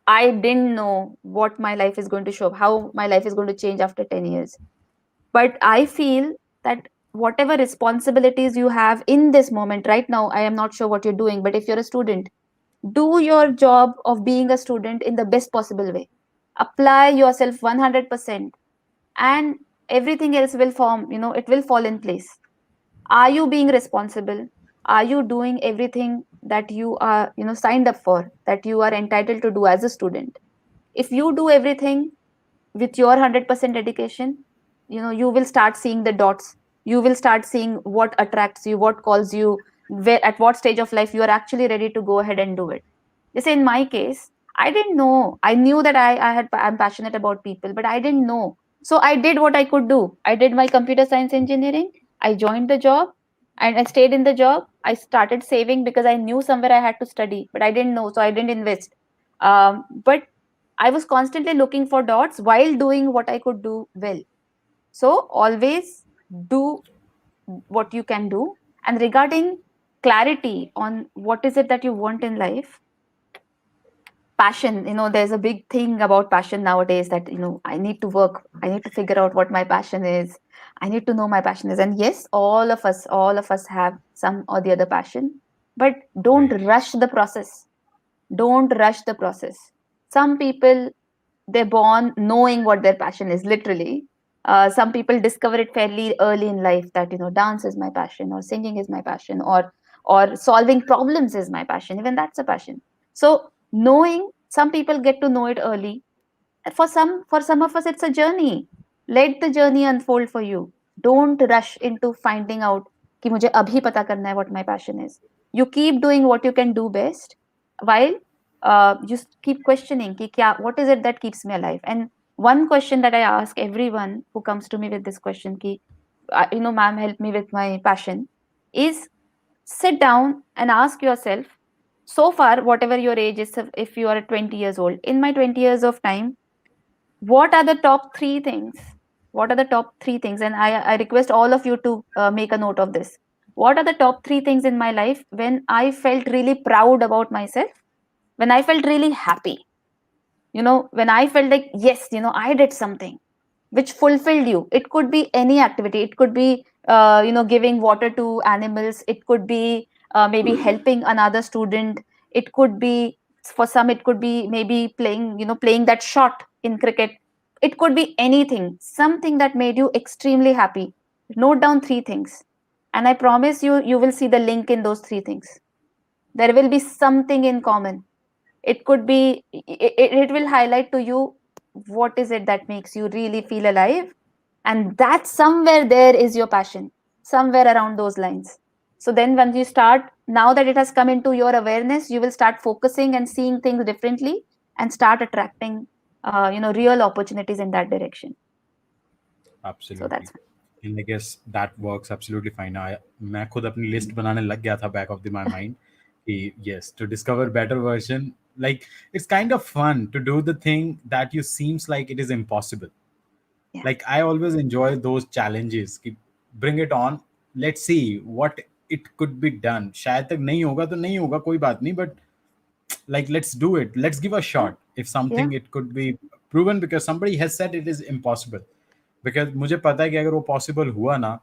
I didn't know what my life is going to show up, how my life is going to change after 10 years. But I feel that whatever responsibilities you have in this moment right now, I am not sure what you're doing, but if you're a student, do your job of being a student in the best possible way. Apply yourself 100%, and everything else will it will fall in place. Are you being responsible? Are you doing everything that you are signed up for, that you are entitled to do as a student? If you do everything with your 100% dedication, you will start seeing the dots. You will start seeing what attracts you, what calls you, where, at what stage of life you are actually ready to go ahead and do it. Just in my case, I didn't know. I knew that I'm passionate about people, but I didn't know. So I did what I could do. I did my computer science engineering. I joined the job and I stayed in the job. I started saving because I knew somewhere I had to study, but I didn't know, so I didn't invest. But I was constantly looking for dots while doing what I could do well. So always do what you can do. And regarding clarity on what is it that you want in life, passion, there's a big thing about passion nowadays, that I need to work, I need to figure out what my passion is, I need to know my passion is. And yes, all of us have some or the other passion, but don't Right. rush the process. Don't rush the process. Some people, they're born knowing what their passion is, literally. Some people discover it fairly early in life, that dance is my passion, or singing is my passion, or solving problems is my passion. Even that's a passion. So knowing, some people get to know it early, For some of us it's a journey. Let the journey unfold for you. Don't rush into finding out कि मुझे अभी पता करना है what my passion is. You keep doing what you can do best, while you keep questioning कि क्या, what is it that keeps me alive. And one question that I ask everyone who comes to me with this question कि ma'am, help me with my passion, is sit down and ask yourself, so far whatever your age is, if you are 20 years old, in my 20 years of time, what are the top three things? What are the top three things? And I request all of you to make a note of this. What are the top three things in my life when I felt really proud about myself, when I felt really happy, when I felt like, yes, I did something which fulfilled you. It could be any activity. It could be giving water to animals. It could be maybe helping another student. It could be, for some, it could be maybe playing that shot in cricket. It could be anything, something that made you extremely happy. Note down three things, and I promise you, you will see the link in those three things. There will be something in common. It could be, it will highlight to you what is it that makes you really feel alive, and that somewhere there is your passion, somewhere around those lines. So then when you start, now that it has come into your awareness, you will start focusing and seeing things differently, and start attracting real opportunities in that direction. So Absolutely. that's And I guess that works absolutely fine. मैं खुद अपनी list बनाने लग गया था back of my mind कि yes, to discover better version, like it's kind of fun to do the thing that you seems like it is impossible. yeah. Like I always enjoy those challenges कि bring it on, let's see what it could be done. शायद तक नहीं होगा तो नहीं होगा, कोई बात नहीं, but like let's do it, let's give a Yeah. shot. If Yeah. something it could be proven because somebody has said it is impossible, because मुझे पता है कि अगर वो possible हुआ ना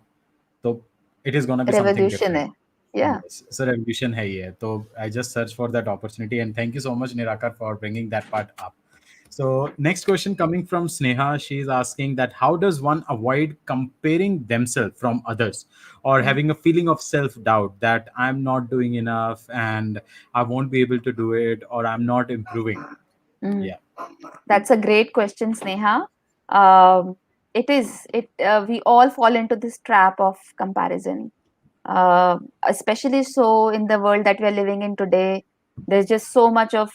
तो it is gonna be something Revolution different. है. Yeah. Yes, so revolution है ये. तो I just search for that opportunity, and thank you so much Nirakar for bringing that part up. So next question coming from Sneha, she is asking that how does one avoid comparing themselves from others, or Mm. having a feeling of self doubt that I'm not doing enough and I won't be able to do it, or I'm not improving. Mm. Yeah. That's a great question, Sneha. It is. We all fall into this trap of comparison, especially so in the world that we are living in today. There's just so much of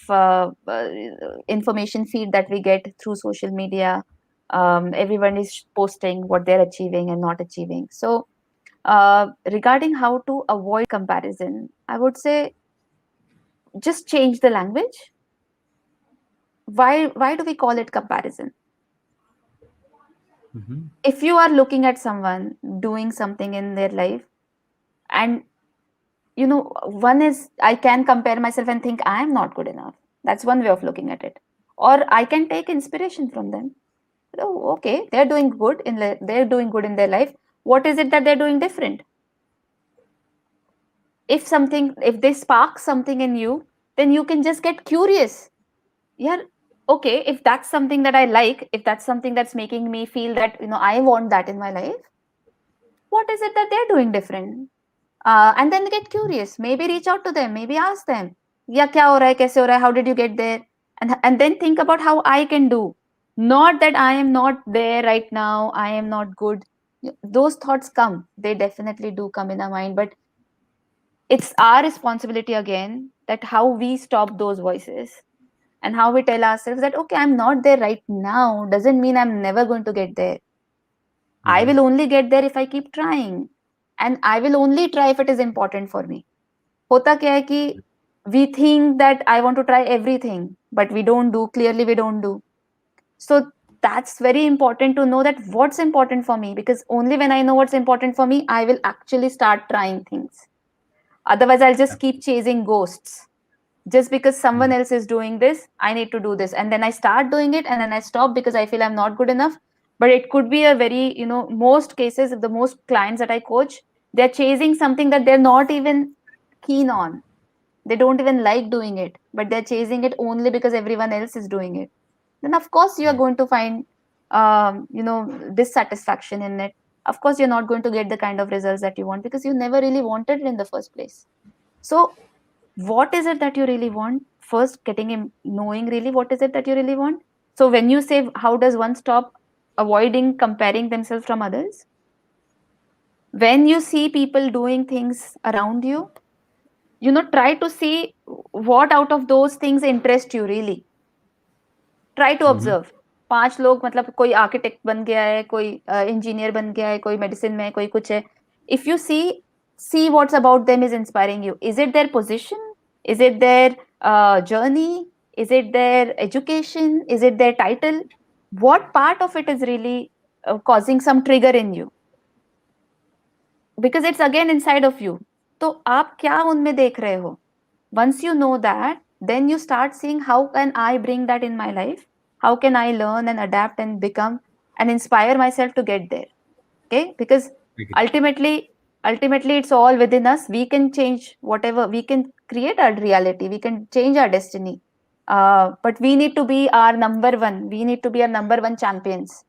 information feed that we get through social media. Everyone is posting what they're achieving and not achieving. So, regarding how to avoid comparison, I would say just change the language. Why do we call it comparison? Mhm. If you are looking at someone doing something in their life, and one is, I can compare myself and think I am not good enough. That's one way of looking at it. Or I can take inspiration from them. Oh, okay, they're doing good in their life. What is it that they're doing different? If they spark something in you, then you can just get curious. Yeah, okay, if that's something that I like, if that's something that's making me feel that I want that in my life, what is it that they're doing different? And then get curious, maybe reach out to them, maybe ask them, yeah, kya ho raha hai, kaise ho raha hai, how did you get there? And then think about how I can do. Not that I am not there right now, I am not good. Those thoughts come, they definitely do come in our mind, but it's our responsibility again, that how we stop those voices, and how we tell ourselves that, okay, I'm not there right now doesn't mean I'm never going to get there. I Mhm. will only get there if I keep trying, and I will only try if it is important for me. होता क्या है कि we think that I want to try everything, but we don't do. Clearly, we don't do. So that's very important to know that what's important for me, because only when I know what's important for me, I will actually start trying things. Otherwise, I'll just keep chasing ghosts. Just because someone Mhm. else is doing this, I need to do this. And then I start doing it, and then I stop because I feel I'm not good enough. But it could be a very, most cases, the most clients that I coach, they're chasing something that they're not even keen on. They don't even like doing it, but they're chasing it only because everyone else is doing it. Then of course you are Right. going to find dissatisfaction in it. Of course you're not going to get the kind of results that you want, because you never really wanted it in the first place. So what is it that you really want? First, getting in, knowing really what is it that you really want, So when you say, how does one stop avoiding comparing themselves from others? When you see people doing things around you, try to see what out of those things interest you really. Try to Mm-hmm. observe. 5 लोग, मतलब कोई architect बन गया है, कोई engineer बन गया है, कोई मेडिसिन में, कोई कुछ है. If you see what's about them is inspiring you. Is it their position? Is it their journey? Is it their education? Is it their title? What part of it is really causing some trigger in you? Because it's again inside of you. तो आप क्या उनमें देख रहे हो? Once you know that, then you start seeing, how can I bring that in my life? How can I learn and adapt and become and inspire myself to get there? Okay, because Agree. ultimately it's all within us. We can change whatever, we can create our reality, we can change our destiny. But we need to be our number one, we need to be our number one champions.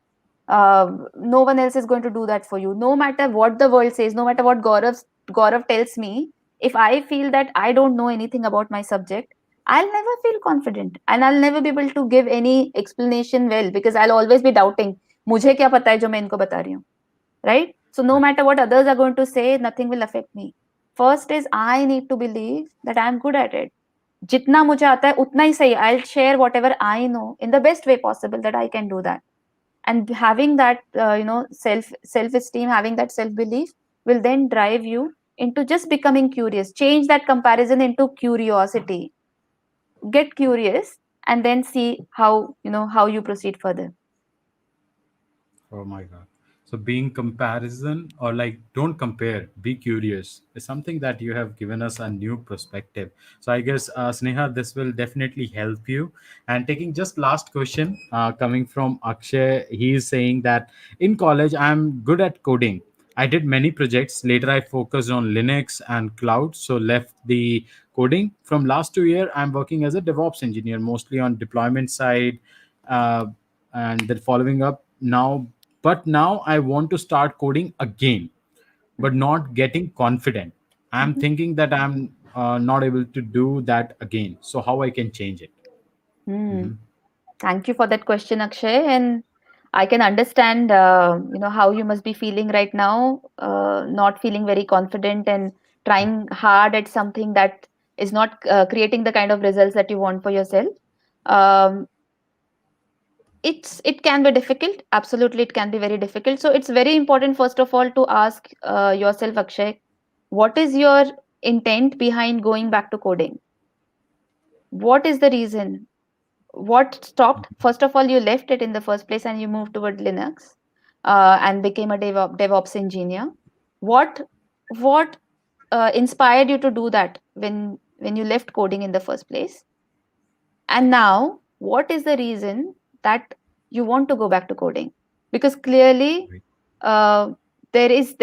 No one else is going to do that for you, no matter what the world says, no matter what Gaurav tells me. If I feel that I don't know anything about my subject, I'll never feel confident and I'll never be able to give any explanation well, because I'll always be doubting, मुझे क्या पता है जो मैं इनको बता रही हूँ, right? So no matter what others are going to say, nothing will affect me. First is, I need to believe that I'm good at it. जितना मुझे आता है उतना ही सही. I'll share whatever I know in the best way possible, that I can do that. And having that self esteem, having that self belief, will then drive you into just becoming curious. Change that comparison into curiosity. Get curious and then see how you proceed further. Oh my God. So being comparison, or like don't compare, be curious, is something that you have given us a new perspective. So I guess Sneha, this will definitely help you. And taking just last question, coming from Akshay, he is saying that in college I'm good at coding. I did many projects. Later I focused on Linux and cloud, so left the coding. From last 2 year, I'm working as a DevOps engineer, mostly on deployment side, uh, and then following up now. But now I want to start coding again, but not getting confident. I'm Mhm. thinking that I'm not able to do that again. So how I can change it? Hmm. Hmm. Thank you for that question, Akshay. And I can understand, how you must be feeling right now, not feeling very confident and trying hard at something that is not creating the kind of results that you want for yourself. Um, it can be difficult. Absolutely, it can be very difficult. So it's very important, first of all, to ask yourself, Akshay, what is your intent behind going back to coding? What is the reason? What stopped? First of all, you left it in the first place and you moved toward Linux and became a DevOps engineer. What inspired you to do that when you left coding in the first place? And now, what is the reason that you want to go back to coding? Because clearly, Right. uh, there is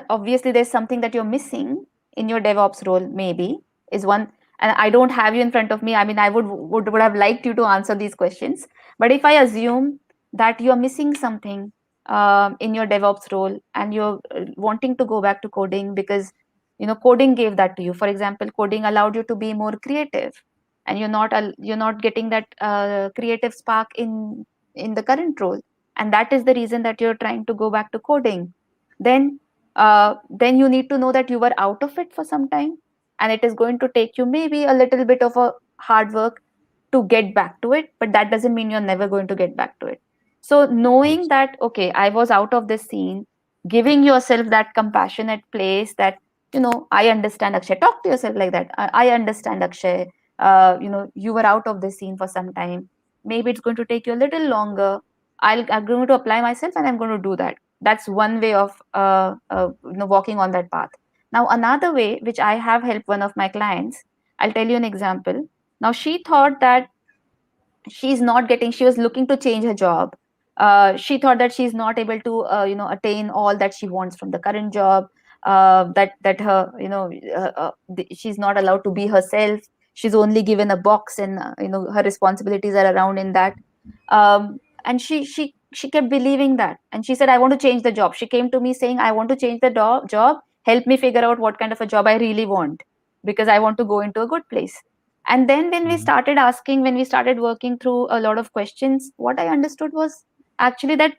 obviously there's something that you're missing in your DevOps role. Maybe is one, and I don't have you in front of me. I mean, I would have liked you to answer these questions, but if I assume that you're missing something in your DevOps role and you're wanting to go back to coding because coding gave that to you. For example, coding allowed you to be more creative, and you're not getting that creative spark in the current role, and that is the reason that you're trying to go back to coding. Then you need to know that you were out of it for some time, and it is going to take you maybe a little bit of a hard work to get back to it, but that doesn't mean you're never going to get back to it. So knowing Yes. that, okay, I was out of this scene, giving yourself that compassionate place, that I understand, Akshay. Talk to yourself like that. I understand, Akshay. You were out of the scene for some time. Maybe it's going to take you a little longer. I'm going to apply myself and I'm going to do that. That's one way of walking on that path. Now another way, which I have helped one of my clients, I'll tell you an example. Now she thought that she was looking to change her job. She thought that she's not able to attain all that she wants from the current job. That her she's not allowed to be herself. She's only given a box, and her responsibilities are around in that. And she kept believing that, and she said, I want to change the job. She came to me saying, I want to change the job. Help me figure out what kind of a job I really want, because I want to go into a good place. And then when we Mhm. started asking, when we started working through a lot of questions, what I understood was actually that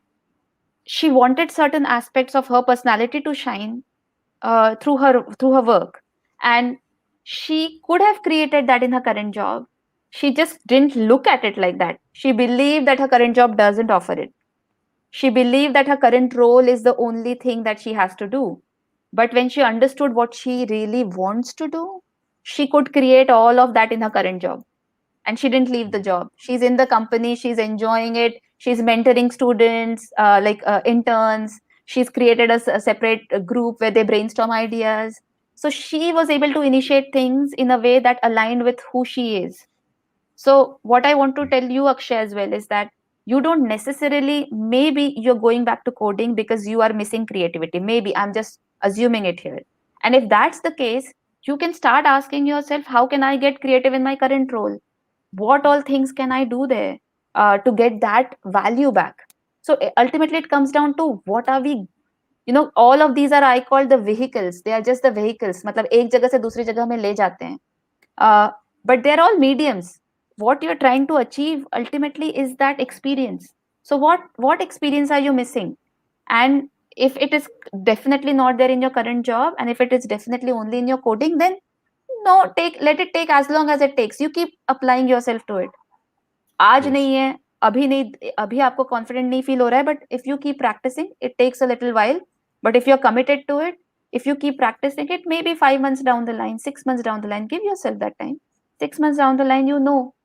she wanted certain aspects of her personality to shine through her work, and she could have created that in her current job. She just didn't look at it like that. She believed that her current job doesn't offer it. She believed that her current role is the only thing that she has to do. But when she understood what she really wants to do, she could create all of that in her current job. And she didn't leave the job. She's in the company, she's enjoying it. She's mentoring students, interns. She's created a separate group where they brainstorm ideas. So she was able to initiate things in a way that aligned with who she is. So, what I want to tell you, Akshay, as well, is that you don't necessarily, maybe you're going back to coding because you are missing creativity. Maybe I'm just assuming it here. And if that's the case, you can start asking yourself, how can I get creative in my current role? What all things can I do there to get that value back? So, ultimately, it comes down to what are we, all of these are, I call the vehicles. They are just the vehicles. मतलब एक जगह से दूसरी जगह में ले जाते हैं. uh, but they're all mediums. What you're trying to achieve ultimately is that experience. So what experience are you missing? And if it is definitely not there in your current job, and if it is definitely only in your coding, then no, let it take as long as it takes. You keep applying yourself to it. आज Yes. नहीं है, अभी आपको confident नहीं feel हो रहा है, but if you keep practising, it takes a little while, but if you are committed to it, if you keep practicing it, maybe 5 months down the line, 6 months down the line, give yourself that time. 6 months down the line,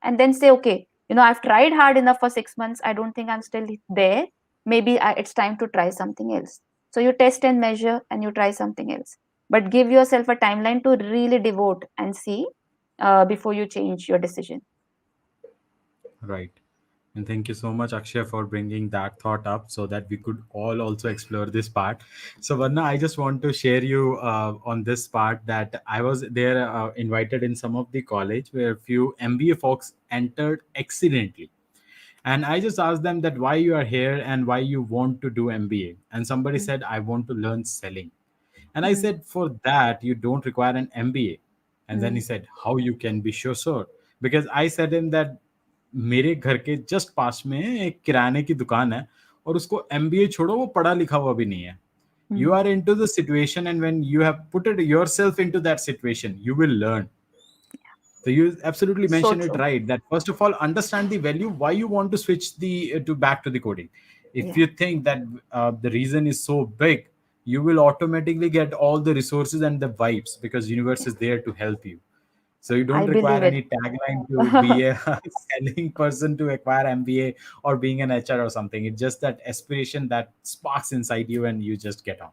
and then say, okay, I've tried hard enough for 6 months. I don't think I'm still there. Maybe it's time to try something else. So you test and measure and you try something else. But give yourself a timeline to really devote and see before you change your decision. Right. And thank you so much, Akshay, for bringing that thought up so that we could all also explore this part. So, Varna, I just want to share you on this part that I was there invited in some of the college where a few MBA folks entered accidentally. And I just asked them that why you are here and why you want to do MBA. And somebody Mm. said, I want to learn selling. And I Mm. said, for that, you don't require an MBA. And then he Mm. said, how you can be sure, sir? Because I said him that मेरे घर के just पास में एक किराने की दुकान है और उसको एमबीए छोड़ो वो पढ़ा लिखा हुआ भी नहीं है you Mm. are into the situation and when you have put it yourself into that situation you will learn. So you absolutely So mentioned it true. right that first of all understand the value why you want to switch the to back to the coding. If Yeah, you think that the reason is so big, you will automatically get all the resources and the vibes because universe yeah. is there to help you. So you don't I require believe it. any tagline to be a selling person to acquire MBA or being an HR or something. It's just that aspiration that sparks inside you and you just get on.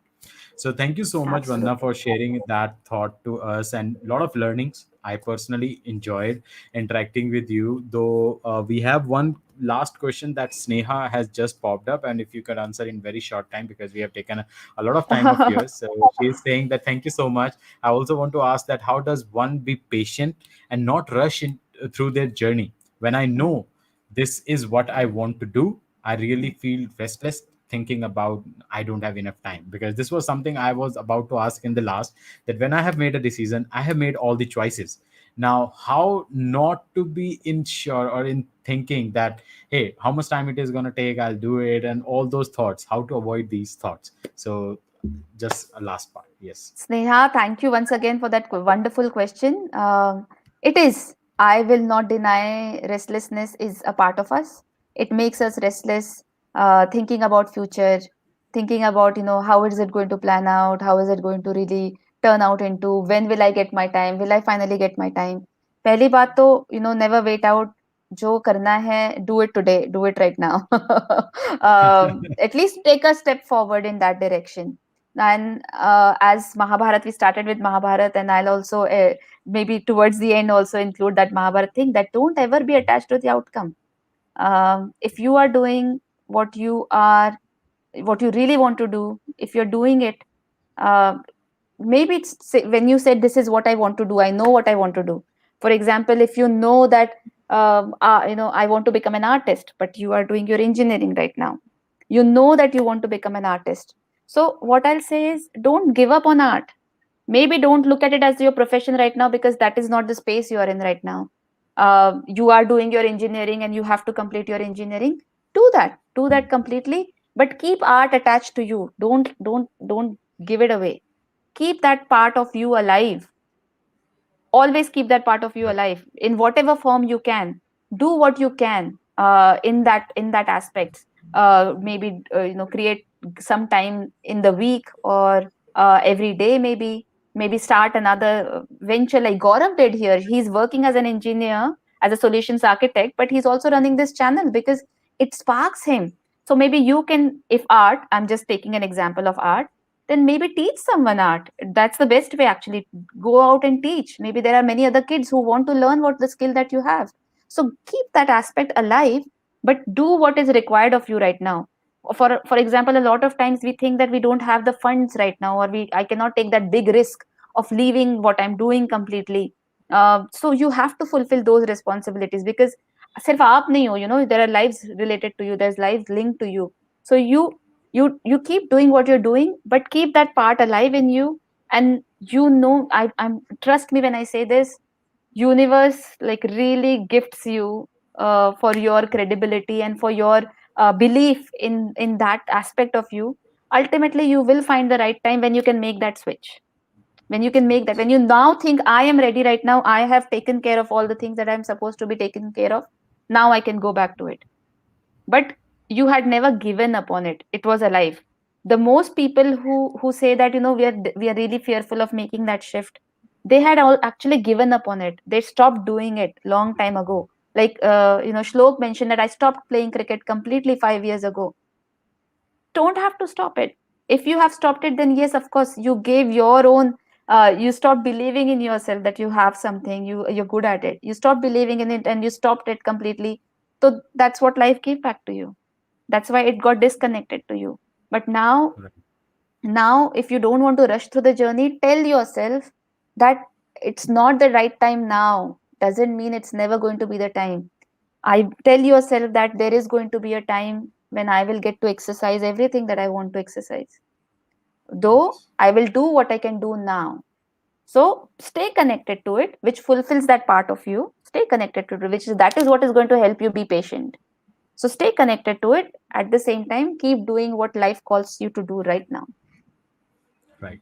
So thank you so much, Vanda, Absolutely. for sharing that thought to us and a lot of learnings. I personally enjoyed interacting with you. Though we have one last question that Sneha has just popped up, and if you could answer in very short time because we have taken a lot of time of yours. So she is saying that thank you so much. I also want to ask that how does one be patient and not rush in, through their journey when I Mm. know this is what I want to do. I really Mm. feel restless thinking about I don't have enough time because this was something I was about to ask in the last that when I have made a decision, I have made all the choices. Now, how not to be insure or in thinking that, hey, how much time it is going to take, I'll do it, and all those thoughts, how to avoid these thoughts. So, just a last part. Yes. Sneha, thank you once again for that wonderful question. It is. I will not deny restlessness is a part of us. It makes us restless, thinking about future, thinking about, how is it going to plan out? How is it going to really turn out into? When will I get my time? Will I finally get my time? पहली बात तो, never wait out. जो करना है, do it today, do it right now. At least take a step forward in that direction. And as Mahabharat, we started with Mahabharat, and I'll also maybe towards the end also include that Mahabharat thing that don't ever be attached to the outcome. If you are doing what you really want to do, if you're doing it, uh, maybe when you said this is what I want to do, I know what I want to do. For example, if you know that I want to become an artist, but you are doing your engineering right now, you know that you want to become an artist. So what I'll say is, don't give up on art. Maybe don't look at it as your profession right now because that is not the space you are in right now. You are doing your engineering and you have to complete your engineering. Do that completely, but keep art attached to you. Don't give it away. Keep that part of you alive. Always keep that part of you Right. alive in whatever form you can. Do what you can in that aspect. Maybe create some time in the week, or every day, maybe start another venture like Gaurav did here. He's working as an engineer, as a solutions architect, but he's also running this channel because it sparks him. So maybe you can, if art, I'm just taking an example of art, then maybe teach someone art. That's the best way, actually. Go out and teach. Maybe there are many other kids who want to learn what the skill that you have. So keep that aspect alive, but do what is required of you right now. For example, a lot of times we think that we don't have the funds right now, or we I cannot take that big risk of leaving what I'm doing completely. So you have to fulfill those responsibilities, because सिर्फ आप नहीं हो, there are lives related to you, there's lives linked to you. So you keep doing what you're doing, but keep that part alive in you. And I'm trust me when I say this, universe like really gifts you for your credibility and for your belief in that aspect of you. Ultimately you will find the right time when you can make that switch, when you can make that, when you now think, I am ready right now, I have taken care of all the things that I'm supposed to be taken care of, now I can go back to it. But you had never given up on it, it was alive. The most people who say that, we are really fearful of making that shift, they had all actually given up on it. They stopped doing it long time ago. Like Shlok mentioned that I stopped playing cricket completely 5 years ago. Don't have to stop it. If you have stopped it, then yes, of course, you gave your own, you stopped believing in yourself that you have something, you're good at it, you stopped believing in it and you stopped it completely. So that's what life gave back to you. That's why it got disconnected to you. But Right. now if you don't want to rush through the journey, tell yourself that it's not the right time now, doesn't mean it's never going to be the time. I tell yourself that there is going to be a time when I will get to exercise everything that I want to exercise, though Yes. I will do what I can do now. So stay connected to it, which fulfills that part of you. Stay connected to it, that is what is going to help you be patient. So stay connected to it. At the same time, keep doing what life calls you to do right now. Right.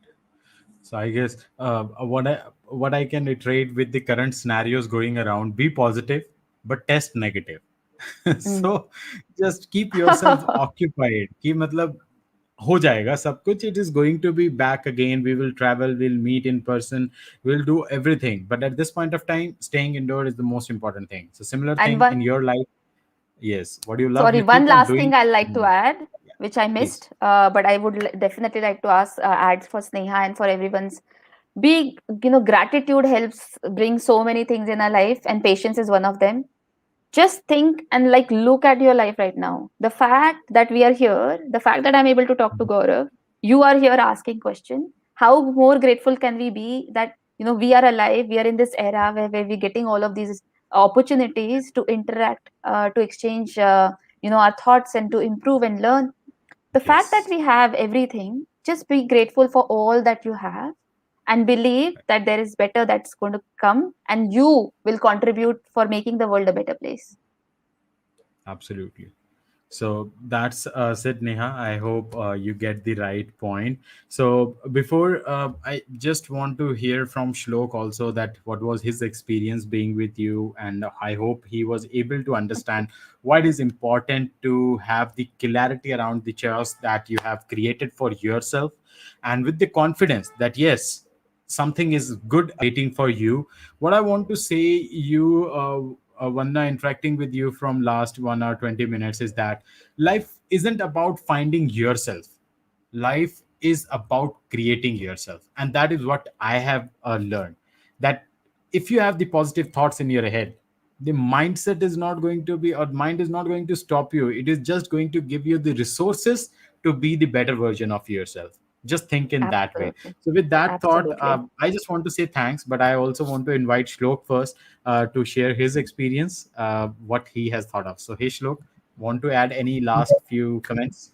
So I guess what I can iterate with the current scenarios going around: be positive, but test negative. Mm. So just keep yourself occupied. कि मतलब हो जाएगा सब कुछ. It is going to be back again. We will travel. We'll meet in person. We'll do everything. But at this point of time, staying indoor is the most important thing. So similar And thing in one, your life. Yes, what you love, sorry, you one keep on last thing doing. I'd like to Mm, add, yeah, which I please. missed, but I would definitely like to add for Sneha and for everyone's. Be, gratitude helps bring so many things in our life, and patience is one of them. Just think and like look at your life right now. The fact that we are here, the fact that I'm able to talk to Gaurav, you are here asking question. How more grateful can we be that we are alive, we are in this era where we're getting all of these opportunities to interact, to exchange, our thoughts and to improve and learn. The fact that Yes. we have everything, just be grateful for all that you have, and believe that there is better that's going to come, and you will contribute for making the world a better place. Absolutely. So that's Sid, Neha. I hope you get the right point. So before, I just want to hear from Shlok also that what was his experience being with you, and I hope he was able to understand why it is important to have the clarity around the chaos that you have created for yourself, and with the confidence that yes, something is good waiting for you. What I want to say you, Vanda, interacting with you from last 1 hour 20 minutes, is that life isn't about finding yourself. Life is about creating yourself, and that is what I have learned. That if you have the positive thoughts in your head, the mindset is not going to be, or mind is not going to stop you. It is just going to give you the resources to be the better version of yourself. Just think in that way. Absolutely. So with that thought, Absolutely. I just want to say thanks, but I also want to invite Shlok first to share his experience, what he has thought of. So hey Shlok, want to add any last few comments?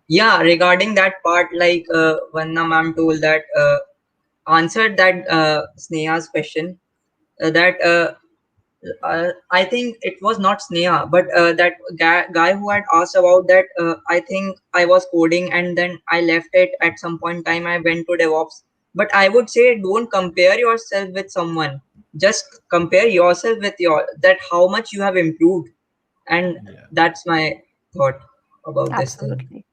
Yeah, regarding that part, like Vanna ma'am told that answered that Sneha's question, that I think it was not Sneha, but that guy who had asked about that. I think I was coding and then I left it at some point in time. I went to DevOps. But I would say don't compare yourself with someone. Just compare yourself with your that how much you have improved, and Yeah. that's my thought about this thing. Absolutely.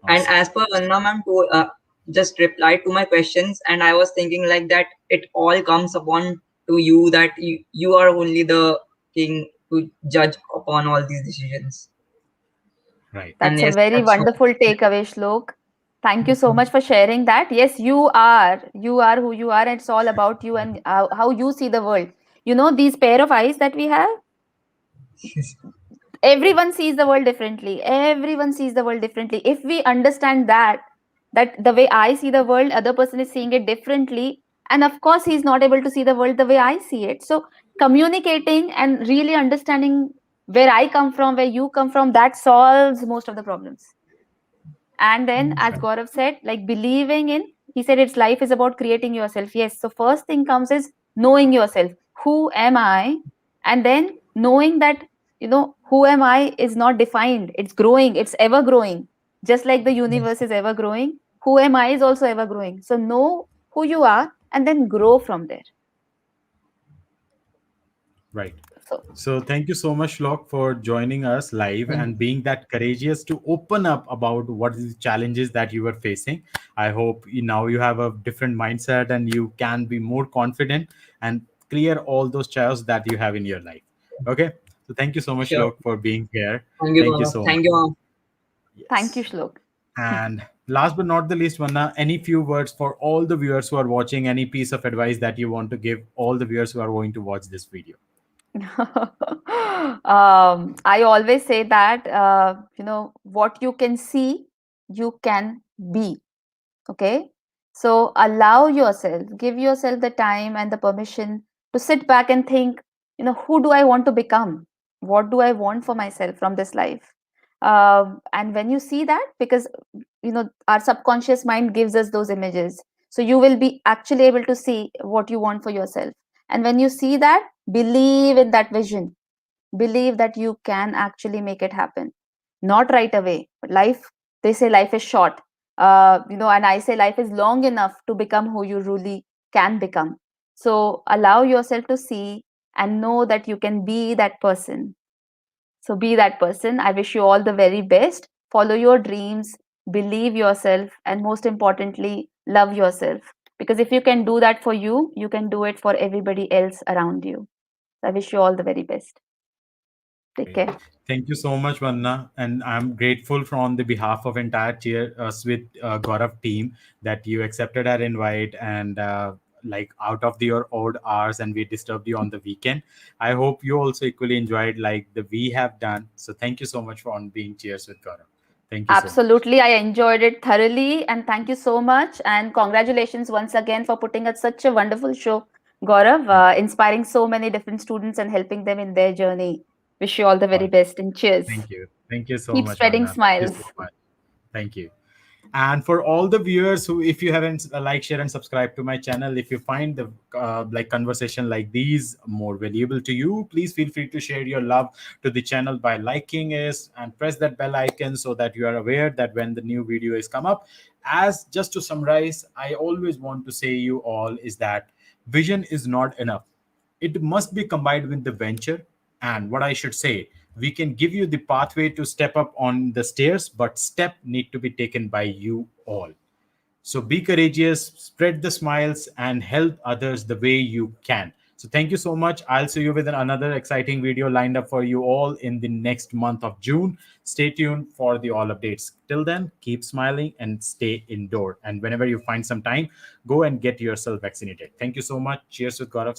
And Awesome. as per Vanna ma'am, to just replied to my questions, and I was thinking like that it all comes upon to you that you are only the king to judge upon all these decisions. Right. And That's a yes, very that's wonderful takeaway, Shlok. Thank you so much for sharing that. Yes, you are who you are, and it's all about you and how you see the world. These pair of eyes that we have, everyone sees the world differently. Everyone sees the world differently. If we understand that the way I see the world, other person is seeing it differently, and of course, he's not able to see the world the way I see it. So, communicating and really understanding where I come from, where you come from, that solves most of the problems. And then, as Right. Gaurav said, like believing in, he said it's life is about creating yourself. Yes. So first thing comes is knowing yourself. Who am I? And then knowing that, who am I is not defined. It's growing. It's ever growing. Just like the universe is ever growing. Who am I is also ever growing. So know who you are and then grow from there. Right. So So thank you so much, Locke, for joining us live thank and being that courageous to open up about what is the challenges that you were facing. I hope now you have a different mindset and you can be more confident and clear all those chaos that you have in your life. Okay. So thank you so much, sure. Locke, for being here. Thank you, Thank you Mama. so much. Thank you, Mama. thank you, Yes. Shlok. And last but not the least, Vanna, any few words for all the viewers who are watching, any piece of advice that you want to give all the viewers who are going to watch this video? I always say that, what you can see, you can be. Okay. So allow yourself, give yourself the time and the permission to sit back and think, who do I want to become? What do I want for myself from this life? And when you see that, because, our subconscious mind gives us those images. So you will be actually able to see what you want for yourself. And when you see that, believe in that vision, believe that you can actually make it happen. Not right away, but life, they say life is short, and I say life is long enough to become who you really can become. So allow yourself to see and know that you can be that person. So be that person. I wish you all the very best. Follow your dreams, believe yourself, and most importantly, love yourself. Because if you can do that for you, you can do it for everybody else around you. I wish you all the very best. Take Great. care. Thank you so much, Vanna. And I'm grateful from the behalf of entire Cheer Us with Gaurav team that you accepted our invite and like out of your odd hours and we disturbed you on the weekend. I hope you also equally enjoyed like the we have done. So thank you so much for on being Cheers with Gaurav. Thank you so much. Absolutely. I enjoyed it thoroughly. And thank you so much. And congratulations once again for putting up such a wonderful show, Gaurav, Thank you. inspiring so many different students and helping them in their journey. Wish you all the very All, best and cheers. thank you. Thank you so Keep much, spreading Vanna. Thank you so smiles. much. Thank you. And for all the viewers who, if you haven't like, share, and subscribe to my channel, if you find the like conversation like these more valuable to you, please feel free to share your love to the channel by liking it and press that bell icon so that you are aware that when the new video is come up. As just to summarize, I always want to say you all is that vision is not enough, it must be combined with the venture. And what I should say, we can give you the pathway to step up on the stairs, but step need to be taken by you all. So be courageous, spread the smiles, and help others the way you can. So thank you so much. I'll see you with another exciting video lined up for you all in the next month of June. Stay tuned for the all updates. Till then, keep smiling and stay indoor. And whenever you find some time, go and get yourself vaccinated. Thank you so much. Cheers with Gaurav.